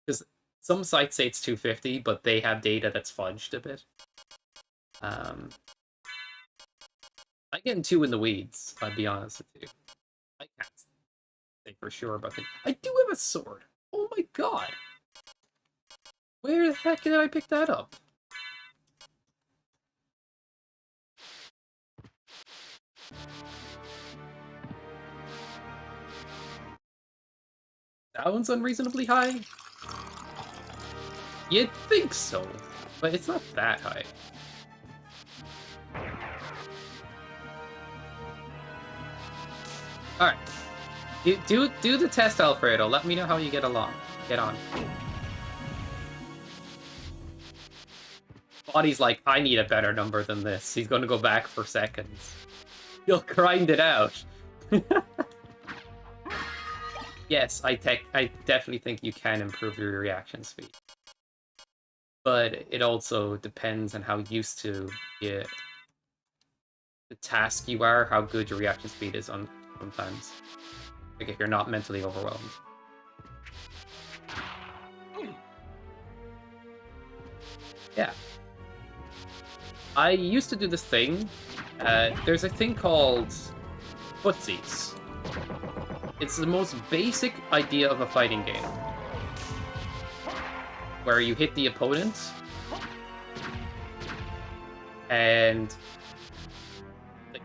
Because some sites say it's 250, but they have data that's fudged a bit. I get two in the weeds, I'll be honest with you. I can't say for sure about it. I do have a sword. Oh my god. Where the heck did I pick that up? Sounds unreasonably high? You'd think so, but it's not that high. Alright. Do the test, Alfredo. Let me know how you get along. Get on. Body's like, I need a better number than this. He's gonna go back for seconds. He'll grind it out. Yes, I definitely think you can improve your reaction speed. But it also depends on how used to the task you are, how good your reaction speed is on sometimes. Like if you're not mentally overwhelmed. Yeah. I used to do this thing. There's a thing called footsies. It's the most basic idea of a fighting game. Where you hit the opponent, and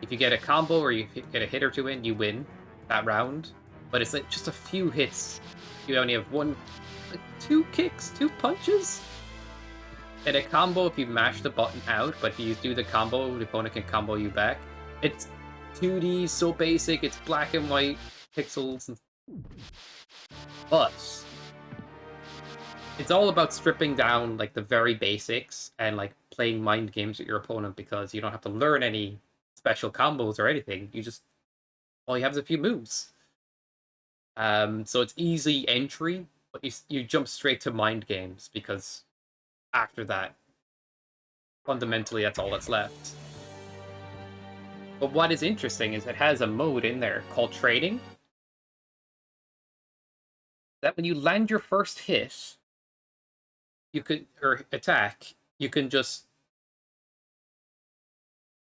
if you get a combo or you get a hit or two in, you win. that round, but it's like just a few hits. You only have one, like 2 kicks, 2 punches, and a combo if you mash the button out. But if you do the combo, the opponent can combo you back. It's 2D, so basic. It's black and white pixels, but it's all about stripping down like the very basics and like playing mind games with your opponent, because you don't have to learn any special combos or anything. You just all you have is a few moves. So it's easy entry, but you jump straight to mind games, because after that, fundamentally, that's all that's left. But what is interesting is it has a mode in there called trading, that when you land your first hit, you could, or attack, you can just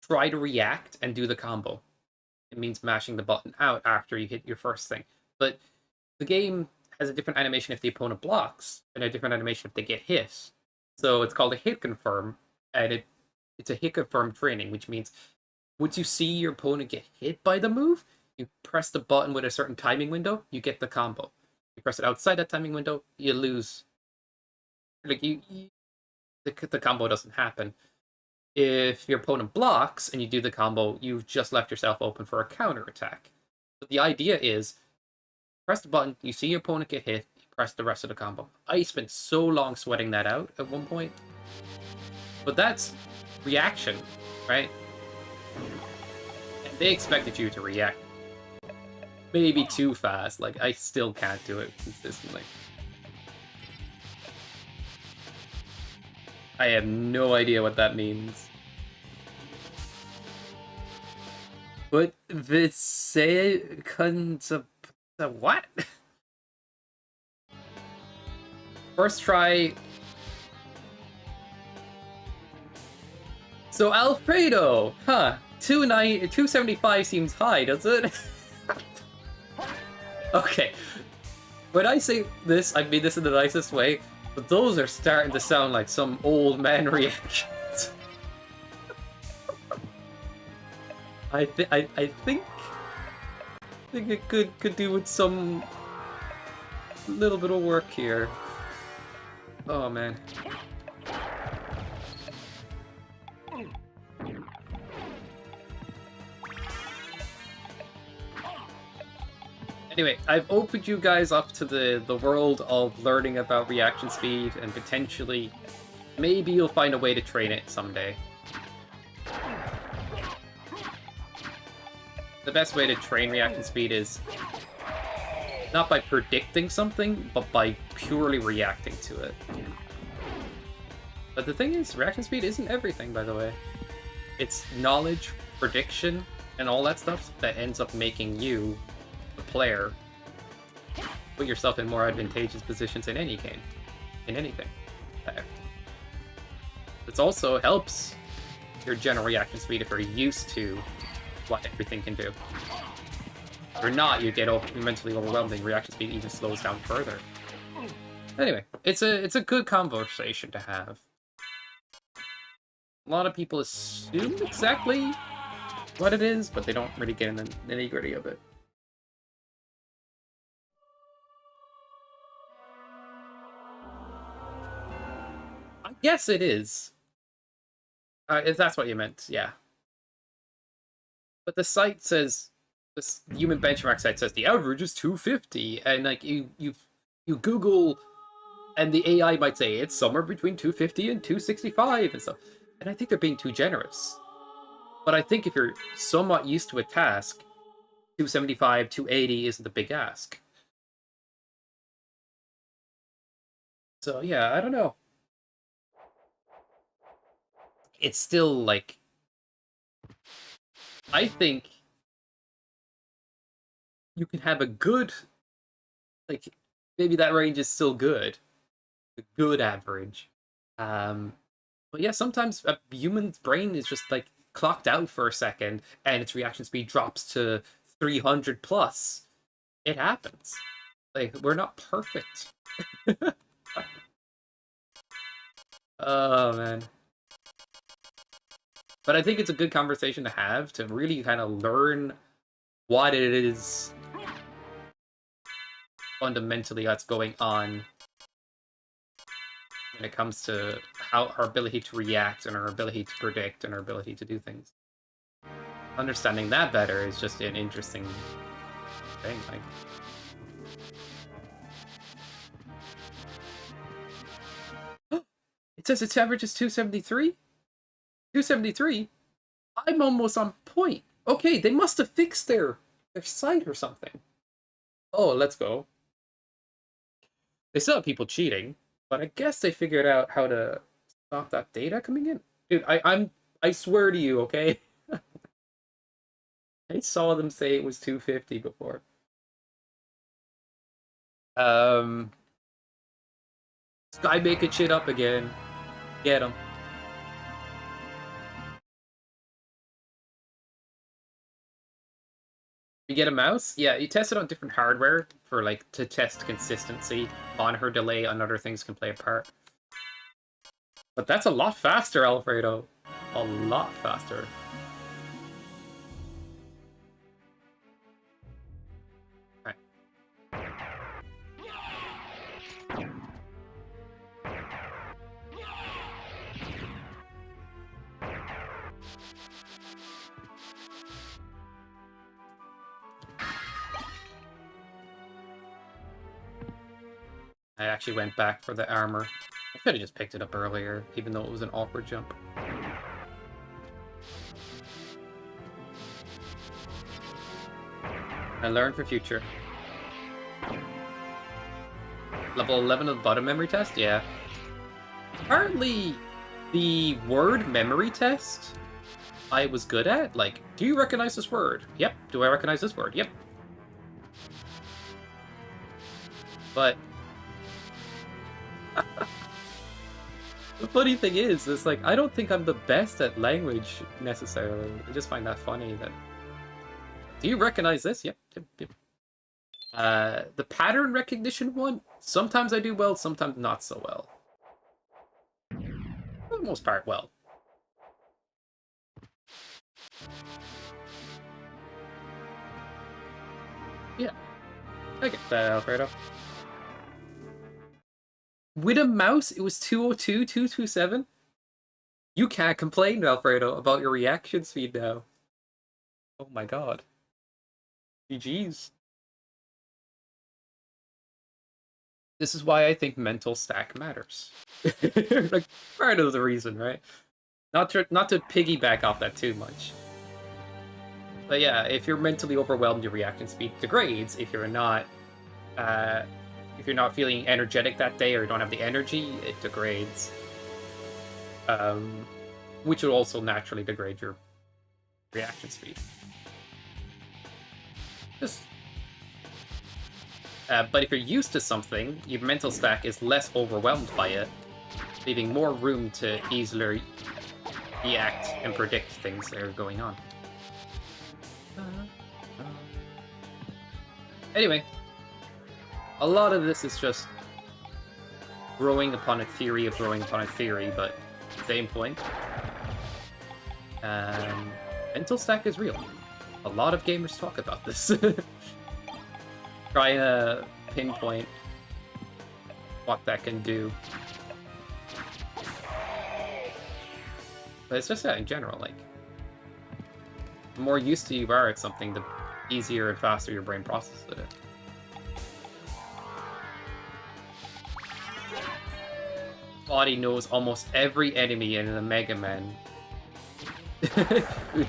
try to react and do the combo. It means mashing the button out after you hit your first thing. But the game has a different animation if the opponent blocks, and a different animation if they get hit. So it's called a hit confirm, and it's a hit confirm training, which means once you see your opponent get hit by the move, you press the button with a certain timing window, you get the combo. You press it outside that timing window, you lose. Like the combo doesn't happen. If your opponent blocks and you do the combo, you've just left yourself open for a counter attack. But the idea is, press the button, you see your opponent get hit, you press the rest of the combo. I spent so long sweating that out at one point. But that's reaction, right? And they expected you to react maybe too fast. Like, I still can't do it consistently. I have no idea what that means. But what? First try. So Alfredo, huh? 275 seems high, does it? Okay. When I say this, I mean this in the nicest way, but those are starting to sound like some old man reactions. I think it could do with some little bit of work here. Oh man. Anyway, I've opened you guys up to the world of learning about reaction speed, and potentially, maybe you'll find a way to train it someday. The best way to train reaction speed is not by predicting something, but by purely reacting to it. But the thing is, reaction speed isn't everything, by the way. It's knowledge, prediction, and all that stuff that ends up making you, the player, put yourself in more advantageous positions in any game, in anything. It also helps your general reaction speed if you're used to what everything can do. If you're not, you get mentally overwhelming. Reaction speed even slows down further. Anyway, it's a good conversation to have. A lot of people assume exactly what it is, but they don't really get in the nitty-gritty of it. I guess it is. If that's what you meant, yeah. But the site says, this human benchmark site says the average is 250, and like you Google, and the AI might say it's somewhere between 250 and 265 and stuff. And I think they're being too generous. But I think if you're somewhat used to a task, 275, 280 isn't a big ask. So yeah, I don't know. It's still like, I think you can have a good, like, maybe that range is still good. A good average. But yeah, sometimes a human's brain is just like clocked out for a second and its reaction speed drops to 300 plus. It happens. Like, we're not perfect. Oh man. But I think it's a good conversation to have, to really kind of learn what it is fundamentally that's going on when it comes to how our ability to react and our ability to predict and our ability to do things. Understanding that better is just an interesting thing. Like, it says its average is 273? 273? I'm almost on point. Okay, they must have fixed their site or something. Oh, let's go. They still have people cheating, but I guess they figured out how to stop that data coming in. Dude, I swear to you, okay? I saw them say it was 250 before. Sky making shit up again. Get him. You get a mouse? Yeah, you test it on different hardware for like to test consistency. Monitor delay on other things can play a part. But that's a lot faster, Alfredo. A lot faster. Right. I actually went back for the armor. I could have just picked it up earlier, even though it was an awkward jump. I learned for future. Level 11 of the bottom memory test? Yeah. Apparently, the word memory test I was good at. Like, do you recognize this word? Yep. Do I recognize this word? Yep. But the funny thing is, it's like, I don't think I'm the best at language, necessarily. I just find that funny that... Do you recognize this? Yep. The pattern recognition one, sometimes I do well, sometimes not so well. For the most part, well. Yeah. I get that, Alfredo. With a mouse, it was 202, 227. You can't complain, Alfredo, about your reaction speed now. Oh my god. GG's. This is why I think mental stack matters. Like, part of the reason, right? Not to piggyback off that too much. But yeah, if you're mentally overwhelmed, your reaction speed degrades. If you're not feeling energetic that day or don't have the energy, it degrades. Which will also naturally degrade your reaction speed. But if you're used to something, your mental stack is less overwhelmed by it, leaving more room to easily react and predict things that are going on. Anyway, a lot of this is just growing upon a theory of growing upon a theory, but same point. Mental stack is real. A lot of gamers talk about this. Try to pinpoint what that can do. But it's just that in general, like, the more used to you are at something, the easier and faster your brain processes it. Body knows almost every enemy in the Mega Man.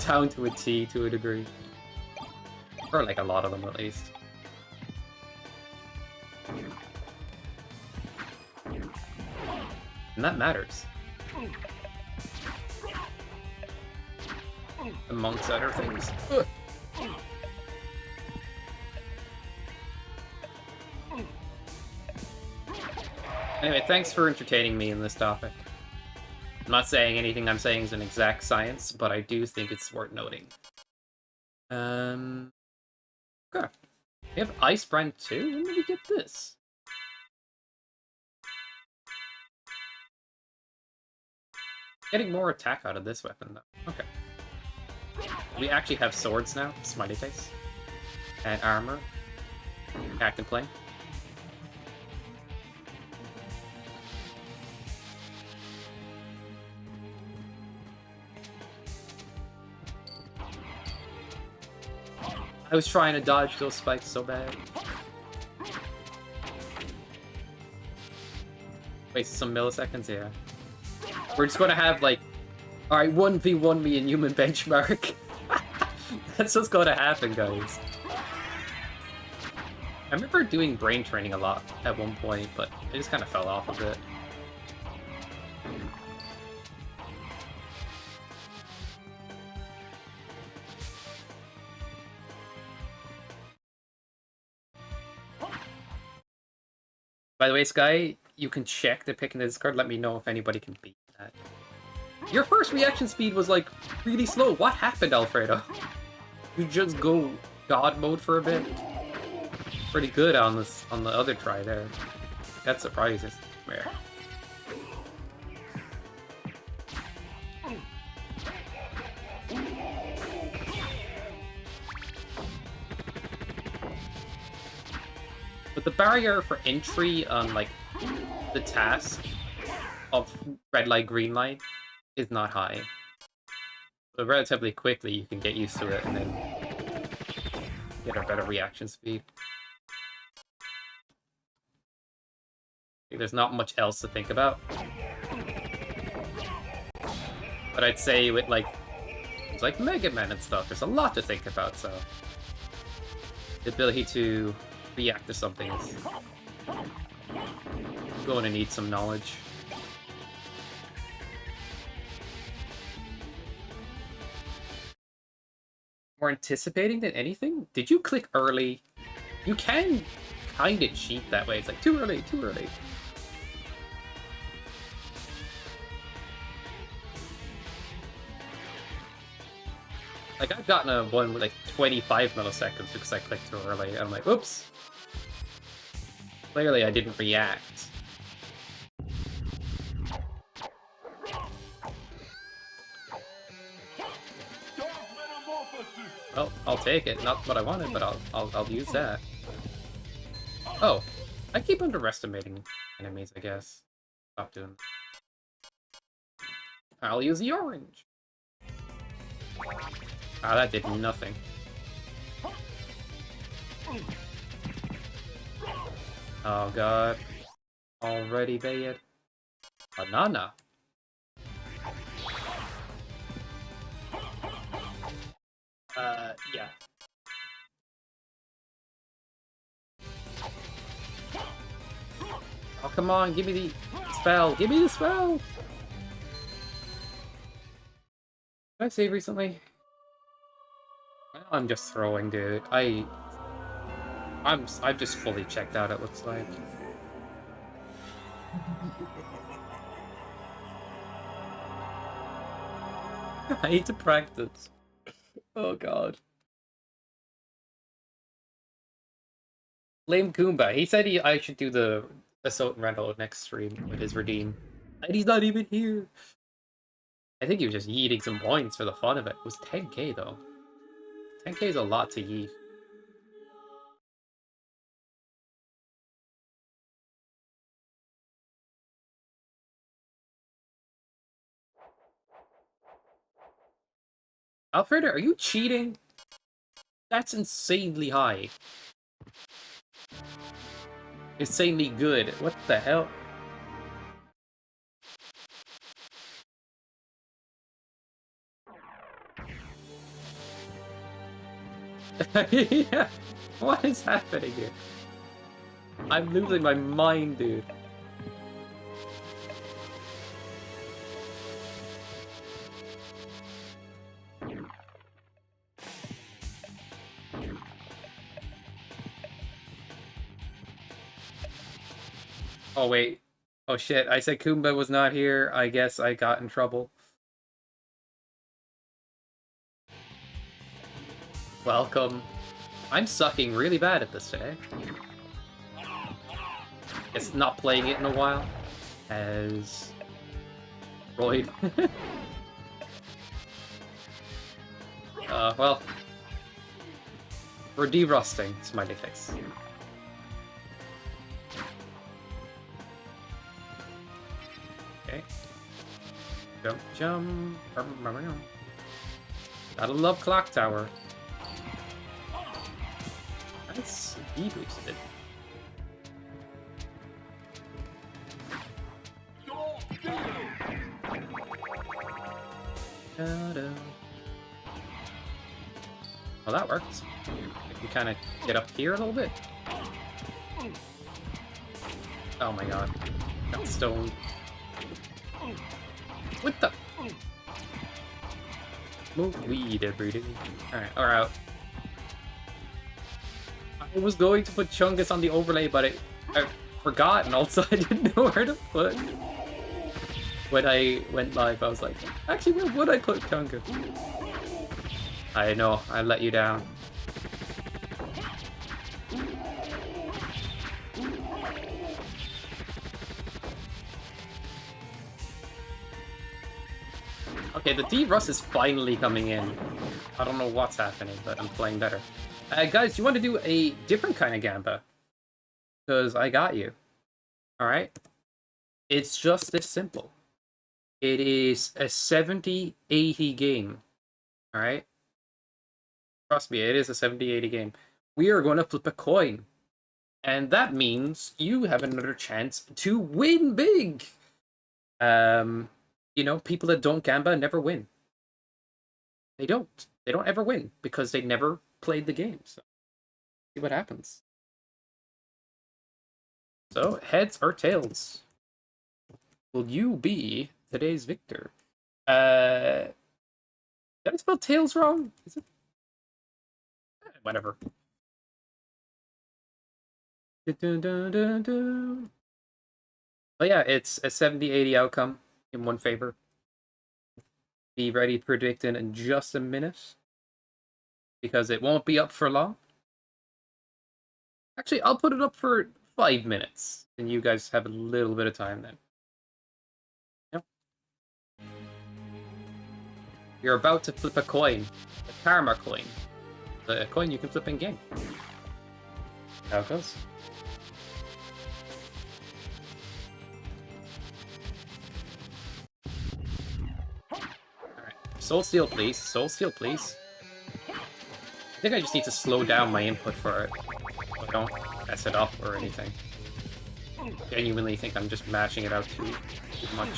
Down to a T to a degree. Or like a lot of them at least. And that matters. Amongst other things. Anyway, thanks for entertaining me in this topic. I'm not saying anything I'm saying is an exact science, but I do think it's worth noting. Okay. We have Ice Brand 2? When did we get this? Getting more attack out of this weapon, though. Okay. We actually have swords now. Smiley face. And armor. Active plane. I was trying to dodge those spikes so bad. Wasted some milliseconds, yeah. We're just gonna have, like, alright, 1v1 me and human benchmark. That's what's gonna happen, guys. I remember doing brain training a lot at one point, but I just kind of fell off a bit. By the way, Sky, you can check the pick in the Discord. Let me know if anybody can beat that. Your first reaction speed was, like, really slow. What happened, Alfredo? You just go God mode for a bit? Pretty good on this, on the other try there. That surprises me. But the barrier for entry on, like, the task of red light, green light is not high. So relatively quickly you can get used to it and then get a better reaction speed. There's not much else to think about. But I'd say with, like, it's like Mega Man and stuff, there's a lot to think about, so the ability to react to something is going to need some knowledge. More anticipating than anything? Did you click early? You can kind of cheat that way. It's like, too early, too early. Like, I've gotten a one with like 25 milliseconds because I clicked too early. I'm like, oops. Clearly I didn't react. Well, I'll take it. Not what I wanted, but I'll use that. Oh, I keep underestimating enemies, I guess. Stop doing. I'll use the orange. Ah, that did nothing. Oh god. Already bad. Banana. Yeah. Oh, come on, give me the spell. Give me the spell! Did I save recently? I'm just throwing, dude. I've just fully checked out, it looks like. I need to practice. Oh god. Lame Goomba. He said I should do the SOTN Rando next stream with his redeem. And he's not even here. I think he was just yeeting some points for the fun of it. It was 10k though. 10k is a lot to yeet. Alfredo, are you cheating? That's insanely high. Insanely good. What the hell? Yeah. What is happening here? I'm losing my mind, dude. Oh, wait. Oh, shit. I said Kumba was not here. I guess I got in trouble. Welcome. I'm sucking really bad at this today. Guess not playing it in a while. As... Royd. Well... We're derusting, smiley face. Okay. Jump, jump. Gotta love Clock Tower. He boosted it. Da-da. Well, that worked. I can kind of get up here a little bit. Oh my god. Got stoned. What the? Smoke weed every day. Alright, we're out. I was going to put Chungus on the overlay, but I forgot, and also I didn't know where to put. When I went live, I was like, actually, where would I put Chungus? I know, I let you down. Okay, the D-Russ is finally coming in. I don't know what's happening, but I'm playing better. Guys, you want to do a different kind of Gamba? Because I got you. Alright? It's just this simple. It is a 70-80 game. Alright? Trust me, it is a 70-80 game. We are going to flip a coin. And that means you have another chance to win big! You know, people that don't Gamba never win. They don't. They don't ever win because they never played the game. So, see what happens. So, heads or tails? Will you be today's victor? Did I spell tails wrong? Is it? Whatever. But yeah, it's a 70-80 outcome in one favor. Be ready to predict in just a minute. Because it won't be up for long. Actually, I'll put it up for 5 minutes. And you guys have a little bit of time then. Yep. You're about to flip a coin. A karma coin. The coin you can flip in game. How it goes. Soul Steel, please. Soul Steel, please. I think I just need to slow down my input for it. So I don't mess it up or anything. I genuinely think I'm just mashing it out too much.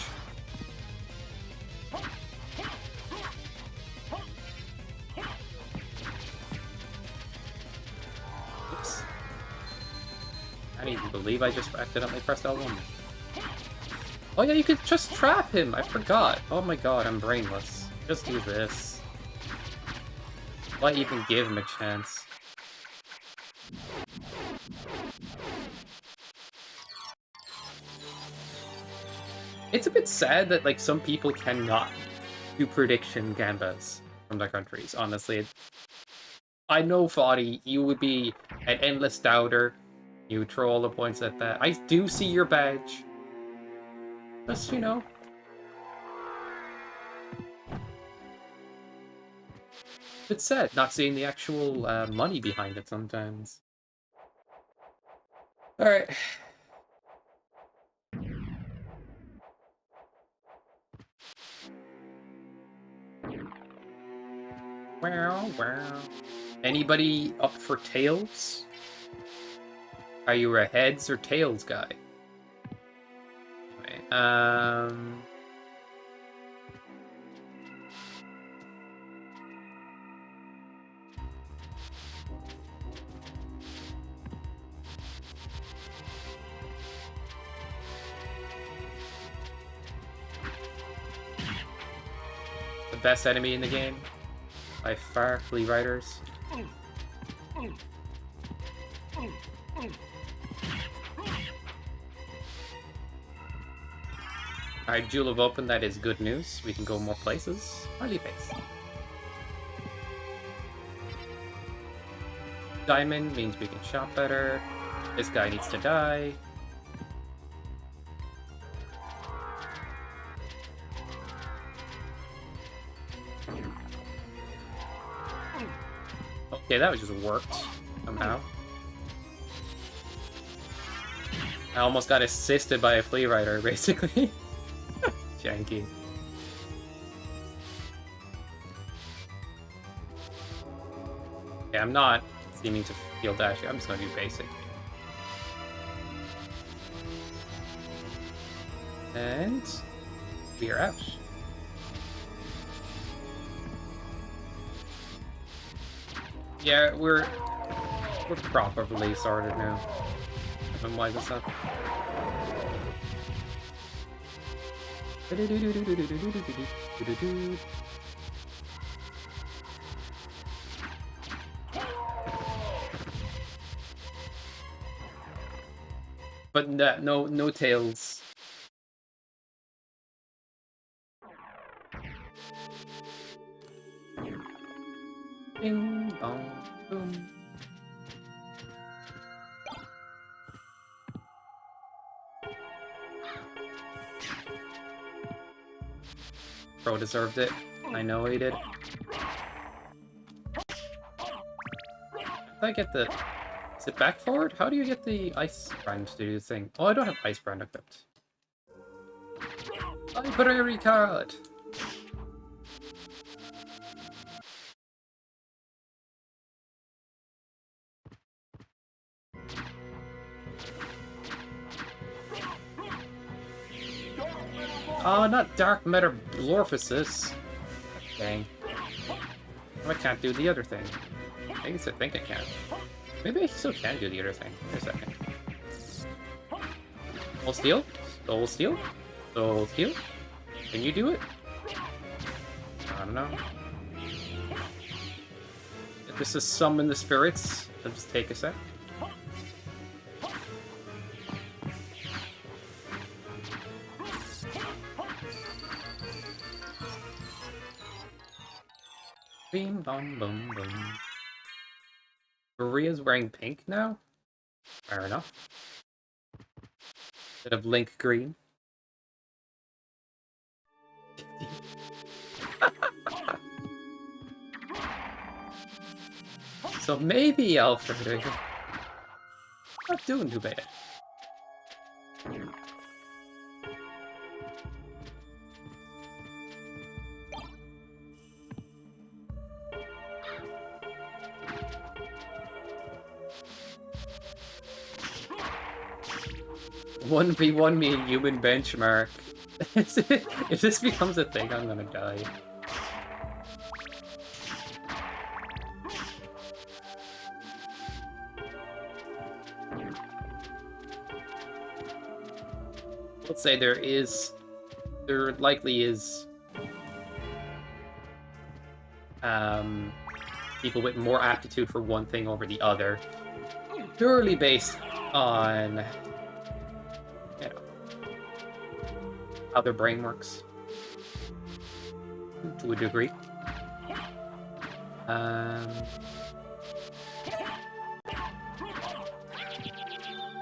Oops. I can't even believe I just accidentally pressed L1. Oh yeah, you could just trap him! I forgot. Oh my god, I'm brainless. Just do this. Why even give him a chance? It's a bit sad that like some people cannot do prediction gambas from their countries, honestly. I know, Foddy, you would be an endless doubter. You would throw all the points at that. I do see your badge. Just, you know. It's sad not seeing the actual money behind it sometimes. Alright. Wow. Anybody up for tails? Are you a heads or tails guy? Anyway, the best enemy in the game, by far, Flea Riders. Alright, Jewel of Open, that is good news. We can go more places. Smiley face. Diamond means we can shop better. This guy needs to die. Okay, that just worked somehow. I almost got assisted by a Flea Rider, basically. Janky. Okay, I'm not seeming to feel dashy. I'm just gonna do basic. And we are out. Yeah, we're properly sorted now. And why this up? But no tails. Bing bong boom. Pro deserved it. I know he did. How do I get the... Is it back forward? How do you get the ice brand to do the thing? Oh, I don't have ice brand equipped. Library card! Oh, not Dark Metamorphosis. Dang. I can't do the other thing. I guess I think I can. Maybe I still can do the other thing. Wait a second. Soul Steel? Soul Steel? Soul Steel? Can you do it? I don't know. If this is summon the spirits, it'll just take a sec. Beam bum bum bum. Maria's wearing pink now? Fair enough. Instead of Link green. So maybe Alfred. Not doing too bad. 1v1 me and human benchmark. If this becomes a thing, I'm gonna die. Let's say there likely is people with more aptitude for one thing over the other, purely based on how their brain works, to a degree.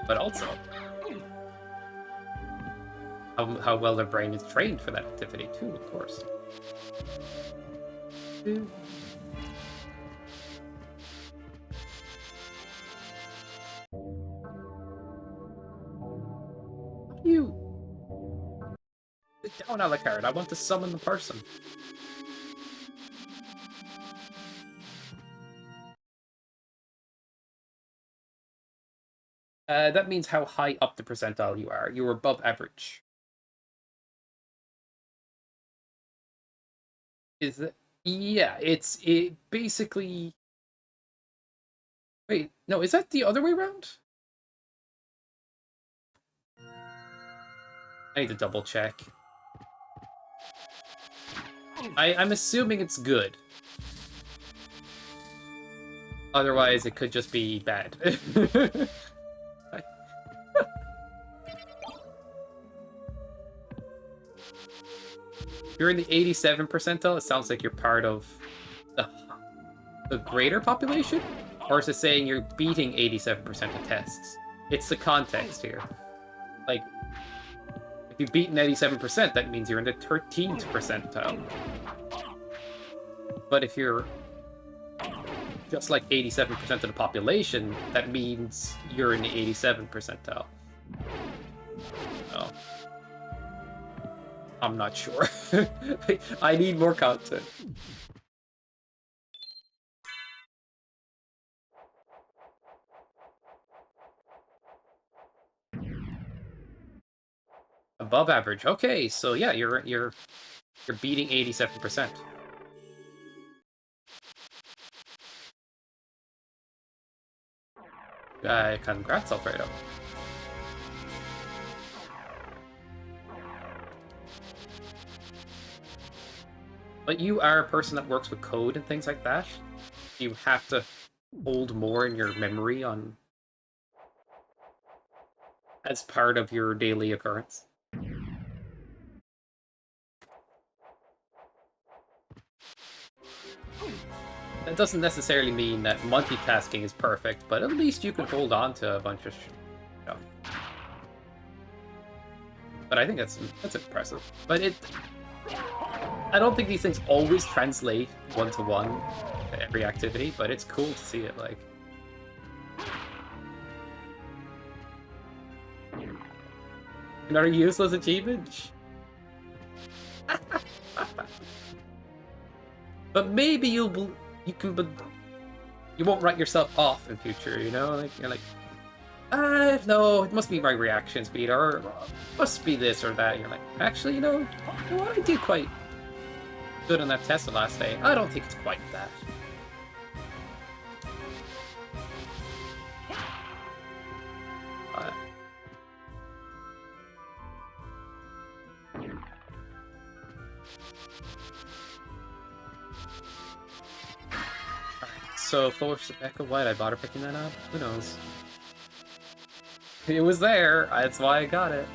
But also how well their brain is trained for that activity too, of course. How do you sit down, Alucard? I want to summon the person. That means how high up the percentile you are. You're above average. Is it? Yeah, it basically... Wait, no, is that the other way around? I need to double check. I'm assuming it's good. Otherwise, it could just be bad. You're in the 87 percentile, it sounds like you're part of the greater population? Or is it saying you're beating 87% of tests? It's the context here. Like, if you've beaten 87%, that means you're in the 13th percentile. But if you're just like 87% of the population, that means you're in the 87 percentile. Oh. I'm not sure. I need more content. Above average. Okay, so yeah, you're beating 87%. Congrats, Alfredo. But you are a person that works with code and things like that. You have to hold more in your memory on as part of your daily occurrence. That doesn't necessarily mean that multitasking is perfect, but at least you can hold on to a bunch of stuff. But I think that's impressive. But I don't think these things always translate one-to-one to every activity, but it's cool to see it, like. Another useless achievement? But maybe you won't write yourself off in future, you know? Like, you're like, no, it must be my reaction speed, or must be this or that. You're like, actually, you know what, I did quite good on that test the last day. I don't think it's quite that. So, Force Echo, why'd I bother picking that up? Who knows? It was there, that's why I got it.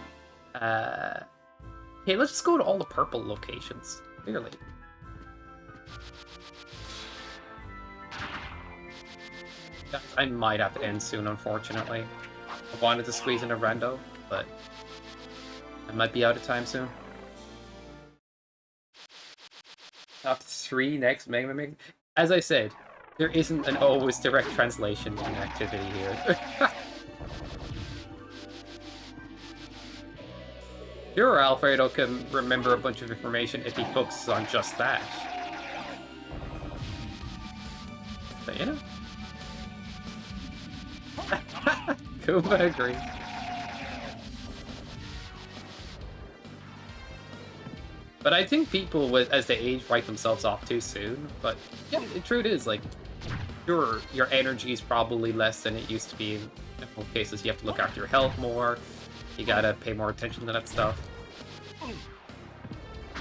Okay, let's just go to all the purple locations, clearly. I might have to end soon, unfortunately. I wanted to squeeze in a rando, but I might be out of time soon. Top 3 next Mega Man. As I said, there isn't an always direct translation in activity here. Sure, Alfredo can remember a bunch of information if he focuses on just that. But, you know. Kuma agrees. But I think people, as they age, write themselves off too soon. But yeah, the truth is, like, sure, your energy is probably less than it used to be. In most cases, you have to look after your health more. You gotta pay more attention to that stuff.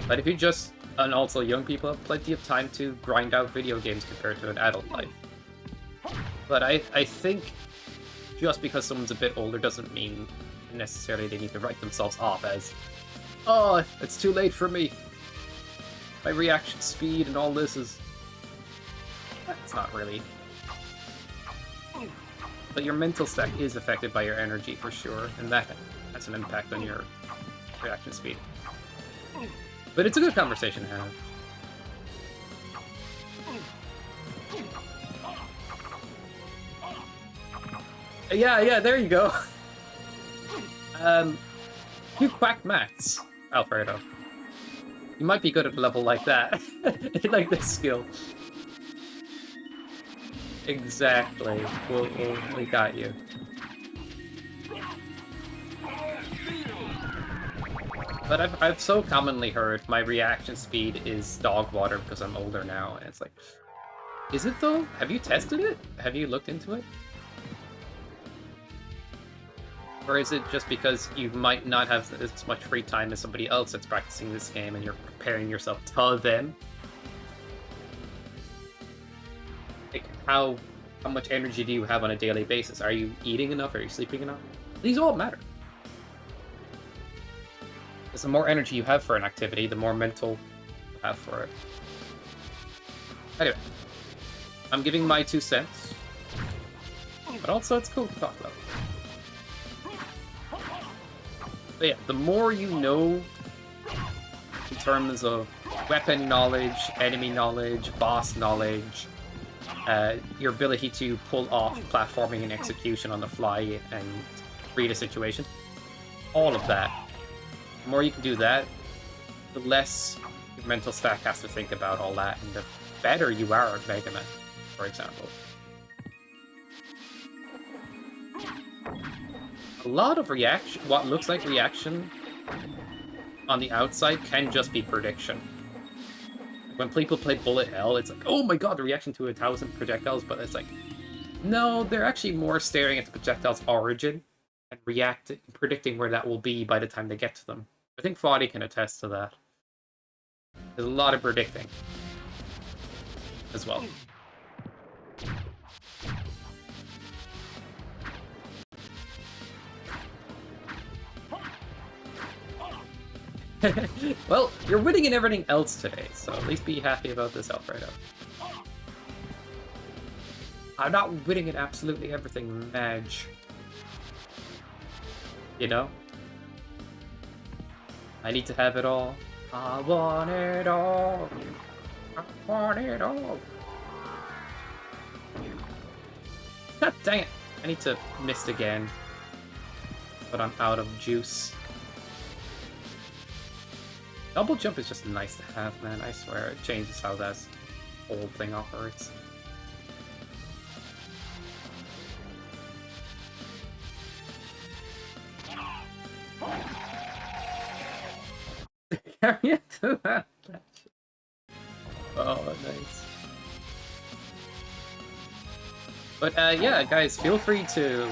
But if you just, and also young people have plenty of time to grind out video games compared to an adult life. But I think just because someone's a bit older doesn't mean necessarily they need to write themselves off as, oh, it's too late for me. My reaction speed and all this is... That's not really... But your mental stack is affected by your energy for sure, and that has an impact on your reaction speed. But it's a good conversation to have. Yeah, there you go. You quack maths, Alfredo. You might be good at a level like that. Like this skill. Exactly. We got you. But I've so commonly heard my reaction speed is dog water because I'm older now, and it's like, is it though? Have you tested it? Have you looked into it? Or is it just because you might not have as much free time as somebody else that's practicing this game and you're comparing yourself to them? Like, how much energy do you have on a daily basis? Are you eating enough? Are you sleeping enough? These all matter. Because the more energy you have for an activity, the more mental you have for it. Anyway, I'm giving my 2 cents. But also, it's cool to talk about. But yeah, the more you know in terms of weapon knowledge, enemy knowledge, boss knowledge, your ability to pull off platforming and execution on the fly and read a situation, all of that. The more you can do that, the less your mental stack has to think about all that, and the better you are at Mega Man, for example. A lot of what looks like reaction on the outside can just be prediction. When people play Bullet Hell, it's like, oh my god, the reaction to 1,000 projectiles, but it's like, no, they're actually more staring at the projectile's origin and predicting where that will be by the time they get to them. I think Foddy can attest to that. There's a lot of predicting as well. Well, you're winning in everything else today, so at least be happy about this Alfredo. I'm not winning in absolutely everything, Madge. You know? I need to have it all. I want it all. I want it all. God dang it. I need to mist again. But I'm out of juice. Double jump is just nice to have, man. I swear, it changes how that whole thing operates. Carry it to that. Oh, nice. But yeah, guys, feel free to,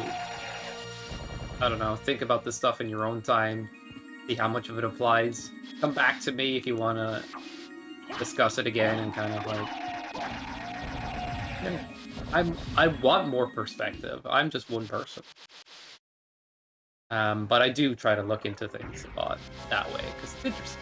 I don't know, think about this stuff in your own time. See how much of it applies. Come back to me if you want to discuss it again and kind of like... I want more perspective. I'm just one person. But I do try to look into things a lot that way, because it's interesting.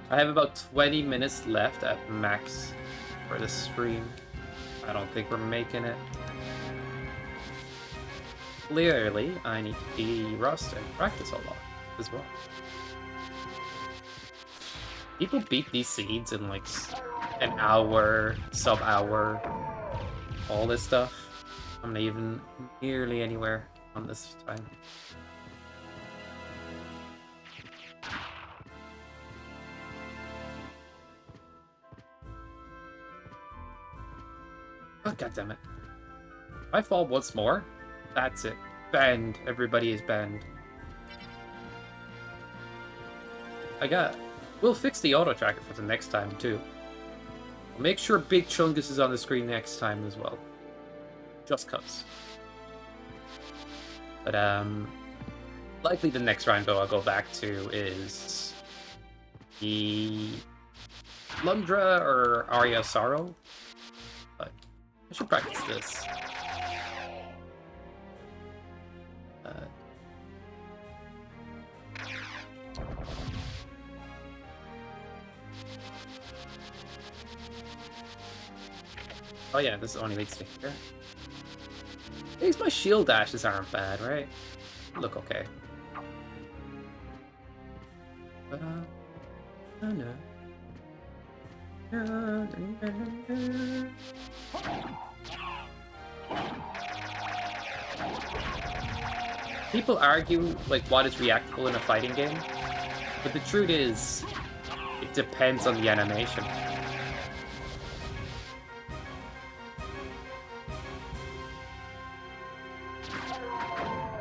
I have about 20 minutes left at max for this stream. I don't think we're making it. Clearly, I need to be rust and practice a lot as well. People beat these seeds in like an hour, sub-hour, all this stuff. I'm not even nearly anywhere on this time. Oh, goddammit. If I fall once more, that's it. Banned. Everybody is banned. We'll fix the auto tracker for the next time too. I'll make sure Big Chungus is on the screen next time as well. Just cuz. But likely the next Rando I'll go back to is the Lundra or Arya Sorrow. But I should practice this. Oh yeah, this only leads to here. At least my shield dashes aren't bad, right? Look okay. People argue, like, what is reactable in a fighting game? But the truth is, it depends on the animation.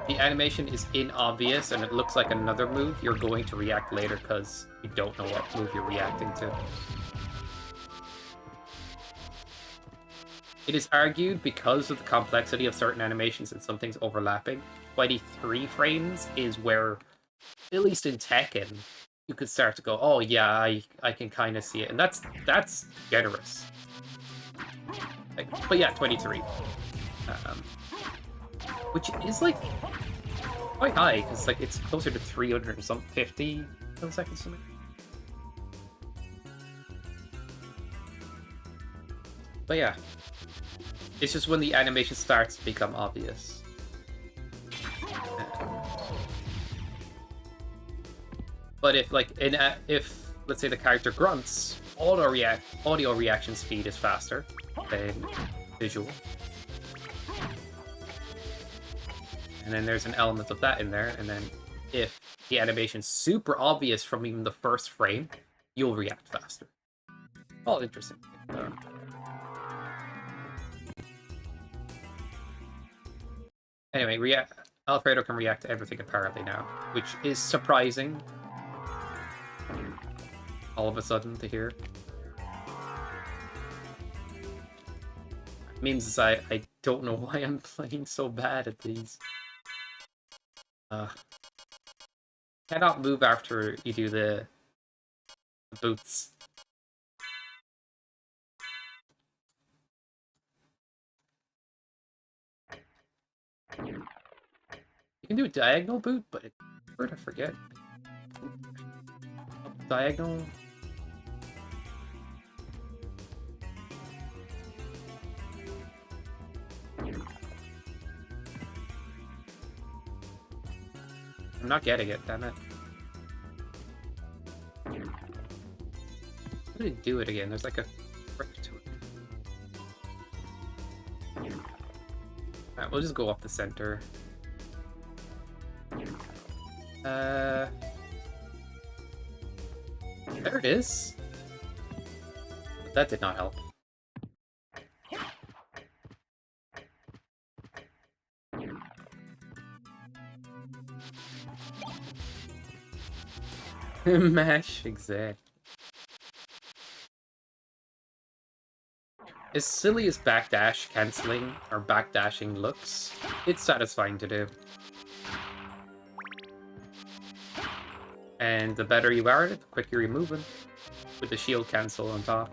The animation is inobvious and it looks like another move, you're going to react later because you don't know what move you're reacting to. It is argued because of the complexity of certain animations and some things overlapping, 23 frames is where, at least in Tekken, you could start to go, oh yeah, I can kind of see it. And that's generous. But yeah, 23. Which is like quite high, because like it's closer to 300 or something, 50 milliseconds to me. But yeah. It's just when the animation starts to become obvious. But if like if let's say the character grunts, audio reaction speed is faster than visual. And then there's an element of that in there, and then if the animation's super obvious from even the first frame, you'll react faster. All interesting. Anyway, Alfredo can react to everything apparently now, which is surprising. All of a sudden to hear. Means I don't know why I'm playing so bad at these. Cannot move after you do the boots. You can do a diagonal boot, but it's hard to forget. Diagonal. I'm not getting it, damn it. How do you do it again? There's like a frick to it. Alright, we'll just go off the center. There it is. But that did not help. Mash, exact. As silly as backdash cancelling or backdashing looks, it's satisfying to do. And the better you are at it, the quicker you're moving, with the shield cancel on top.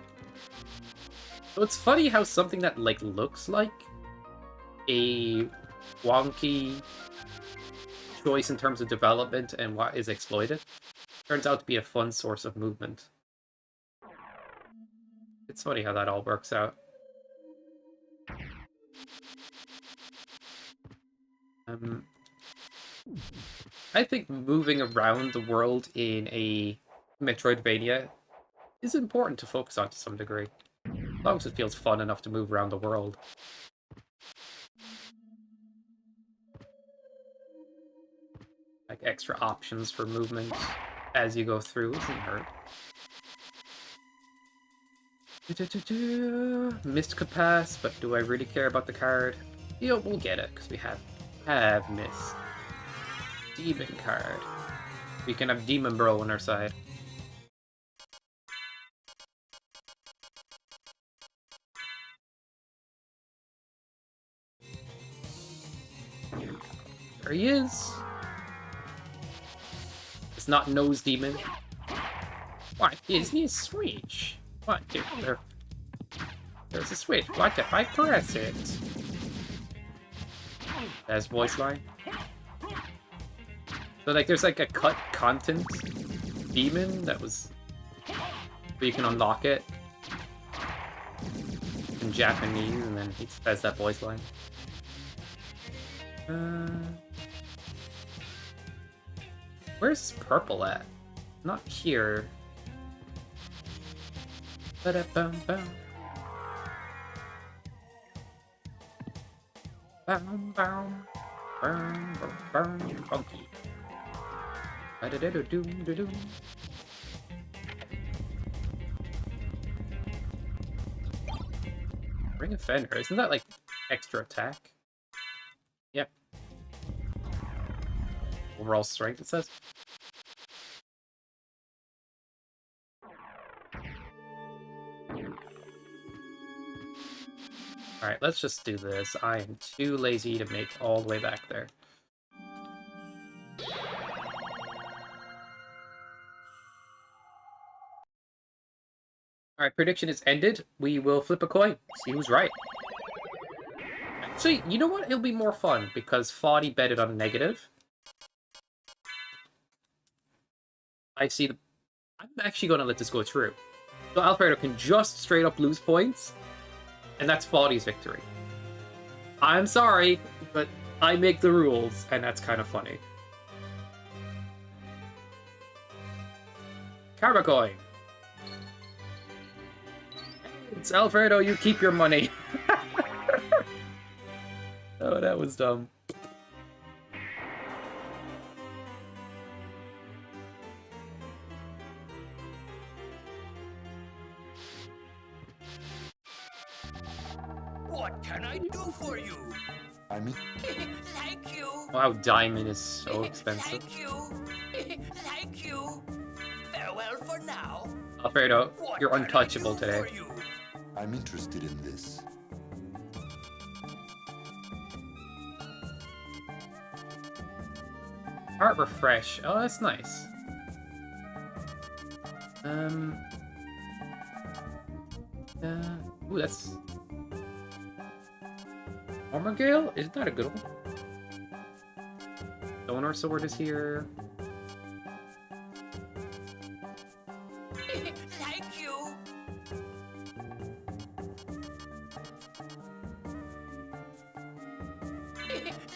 So it's funny how something that like looks like a wonky choice in terms of development and what is exploited turns out to be a fun source of movement. It's funny how that all works out. I think moving around the world in a Metroidvania is important to focus on to some degree. As long as it feels fun enough to move around the world. Like extra options for movement as you go through isn't hurt. Missed could pass, but do I really care about the card? Yeah, we'll get it, because we have missed. Demon card. We can have Demon Bro on our side. There he is. It's not Nose Demon. What is this switch? What if there's a switch? What if I press it? That's voice line. So like there's like a cut content demon that was where you can unlock it in Japanese and then he says that voice line. Where's purple at? Not here. Ba-da-bum-bum. Bum, bum. Burn, burn, burn, funky. Ba-da-da-da-doom-da-doom. Ring of Fender, isn't that like extra attack? Yep. Overall strength, it says. Alright, let's just do this. I am too lazy to make all the way back there. Alright, prediction is ended. We will flip a coin. See who's right. Actually, you know what? It'll be more fun because Foddy betted on negative. I see the... I'm actually going to let this go through. So Alfredo can just straight up lose points. And that's Foddy's victory. I'm sorry, but I make the rules, and that's kind of funny. Karma coin. It's Alfredo, you keep your money. Oh, that was dumb. What can I do for you? I mean, Thank you. Wow, diamond is so expensive. Thank you. Thank you. Farewell for now. Alfredo, What you're can I untouchable do today. for you? I'm interested in this. Heart refresh. Oh, that's nice. Ooh, that's... Armor Gale? Isn't that a good one? Donor Sword is here. Thank you.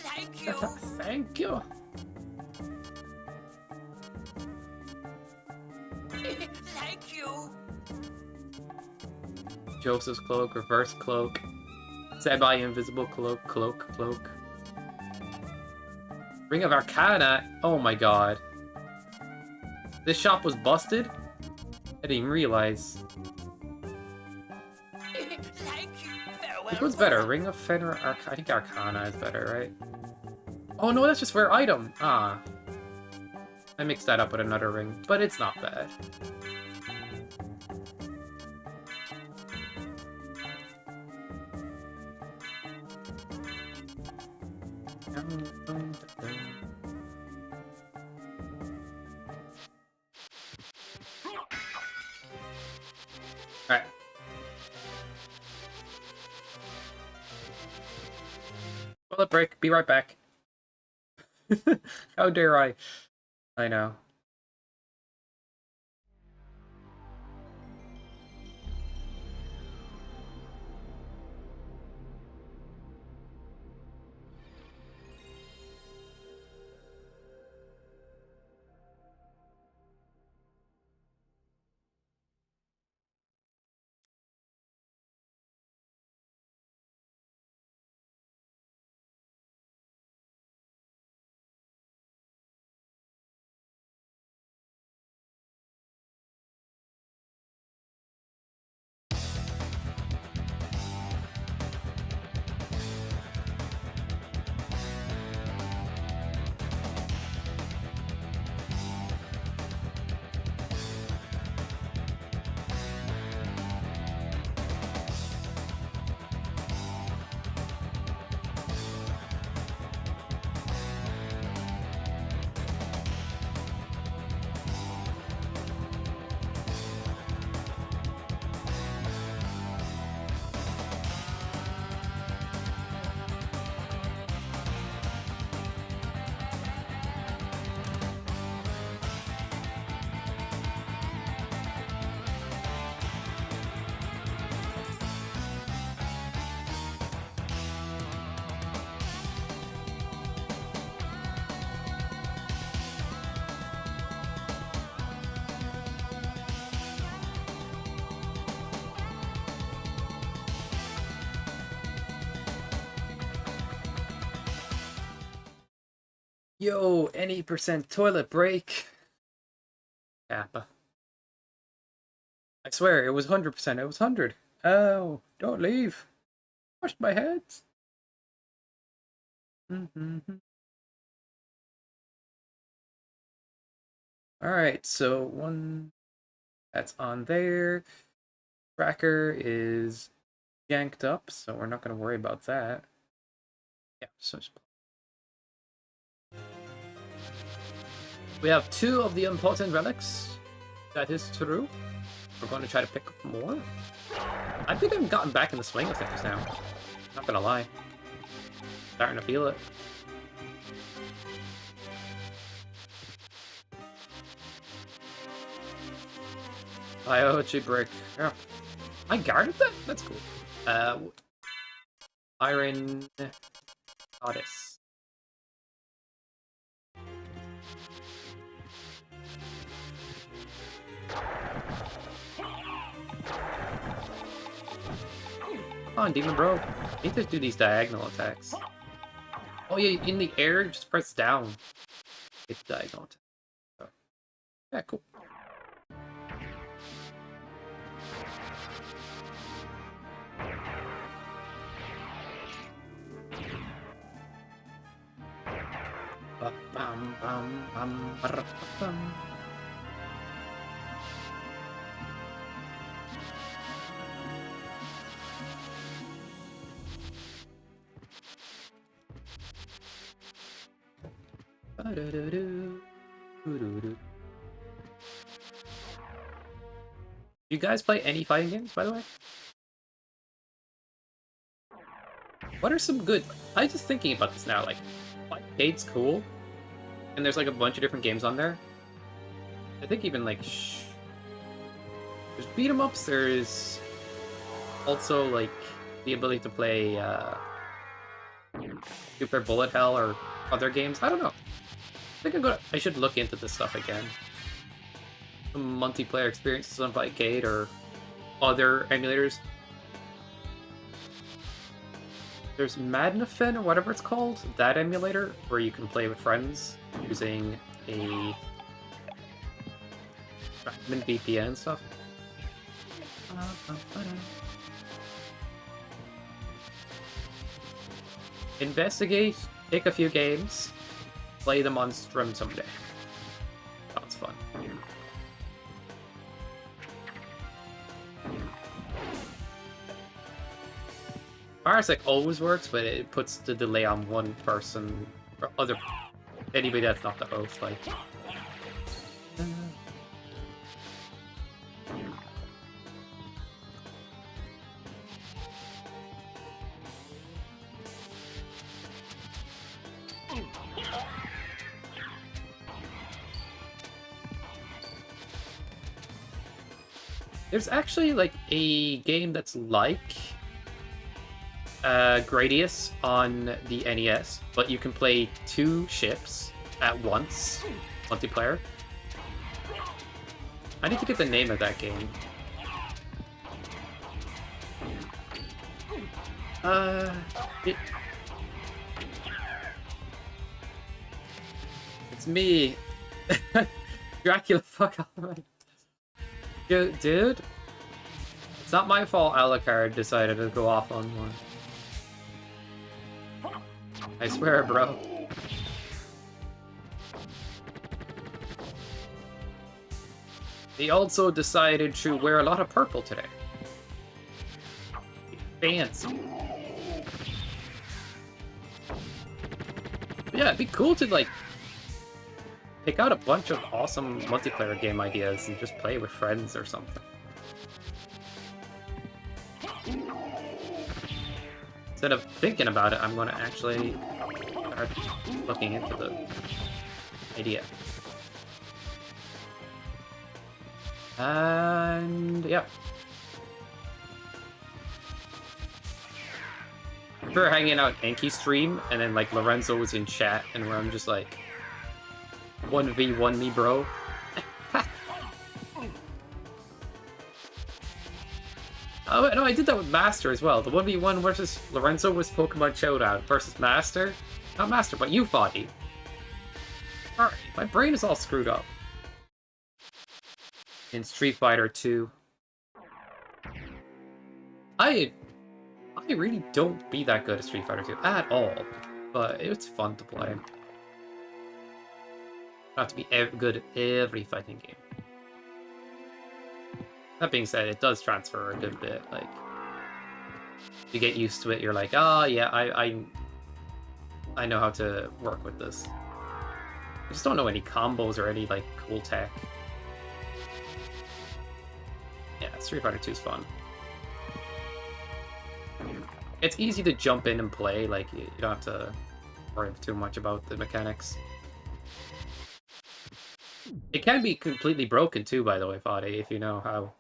Thank you. Thank you. Thank you. Joseph's Cloak, Reverse Cloak. Semi-invisible Cloak, Cloak. Ring of Arcana? Oh my god. This shop was busted? I didn't even realize. Thank you. Farewell. Which one's for better? now. Ring of Fenrir? I think Arcana is better, right? Oh no, that's just rare item. Ah. I mixed that up with another ring, but it's not bad. Alright. Bullet break. Be right back. How dare I? I know. Yo, any percent toilet break. Kappa. I swear, it was 100%. It was 100. Oh, don't leave. Washed my hands. Alright, so one that's on there. Tracker is yanked up, so we're not going to worry about that. Yeah, so we have 2 of the important relics. That is true. We're going to try to pick up more. I think I've gotten back in the swing of things now. Not gonna lie. Starting to feel it. Biology brick. Yeah. I guarded that? That's cool. Iron Goddess. Come on, Demon Bro. I need to do these diagonal attacks. Oh yeah, in the air, just press down. It's diagonal attack. So, yeah, cool. Bum, bum, bum, bum. You guys play any fighting games, by the way? What are some good... I'm just thinking about this now, like, Fightcade's cool, and there's like a bunch of different games on there. I think even like... There's beat-em-ups, there's also like the ability to play Super Bullet Hell or other games. I don't know. I think I should look into this stuff again. Some multiplayer experiences on Fightcade or other emulators. There's Madnafin or whatever it's called, that emulator, where you can play with friends using a fragment VPN and stuff. Investigate, pick a few games, play them on stream someday. That's fun. Parsec always works, but it puts the delay on one person or anybody that's not the host. Like, there's actually like a game that's like Gradius on the NES, but you can play 2 ships at once, multiplayer. I need to get the name of that game. It's me, Dracula. Fuck off, dude. It's not my fault. Alucard decided to go off on one. I swear, bro. He also decided to wear a lot of purple today. Fancy. Yeah, it'd be cool to, like, pick out a bunch of awesome multiplayer game ideas and just play with friends or something. Instead of thinking about it, I'm going to actually start looking into the idea. And yeah. I remember hanging out Enki's stream, and then like Lorenzo was in chat, and where I'm just like, 1v1 me, bro. Oh, no, I did that with Master as well. The 1v1 versus Lorenzo was Pokemon Showdown versus Master. Not Master, but you fought him. Alright, my brain is all screwed up. In Street Fighter 2. I really don't be that good at Street Fighter 2 at all. But it's fun to play. Not to be good at every fighting game. That being said, it does transfer a good bit. Like, you get used to it, you're like, oh yeah, I know how to work with this. I just don't know any combos or any like cool tech. Yeah, Street Fighter 2 is fun. It's easy to jump in and play, like you don't have to worry too much about the mechanics. It can be completely broken too, by the way, Fadi, if you know how.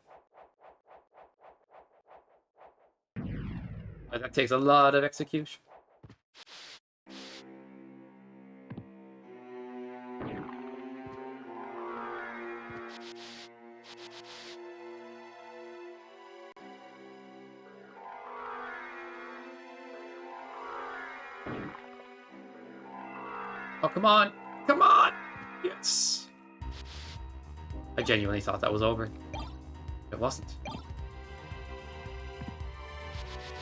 But that takes a lot of execution. Oh, come on! Come on! Yes! I genuinely thought that was over. It wasn't.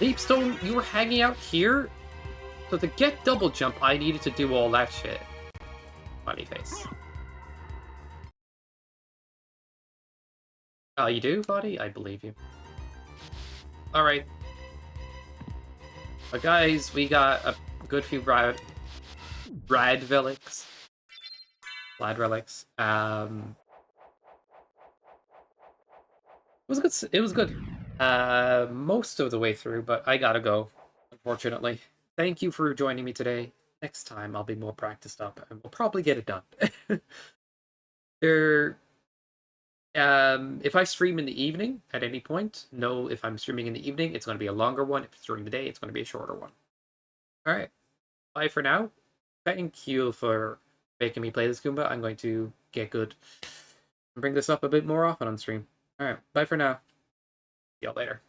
Leapstone, you were hanging out here? So to get double jump, I needed to do all that shit. Funny face. Oh, you do, buddy? I believe you. Alright. But guys, we got a good few rad relics. Lad relics. It was good. It was good. Most of the way through, but I gotta go, unfortunately. Thank you for joining me today. Next time I'll be more practiced up and we'll probably get it done. There if I stream in the evening at any point, know if I'm streaming in the evening, it's gonna be a longer one. If it's during the day, it's gonna be a shorter one. Alright. Bye for now. Thank you for making me play this Goomba. I'm going to get good and bring this up a bit more often on stream. Alright, bye for now. See y'all later.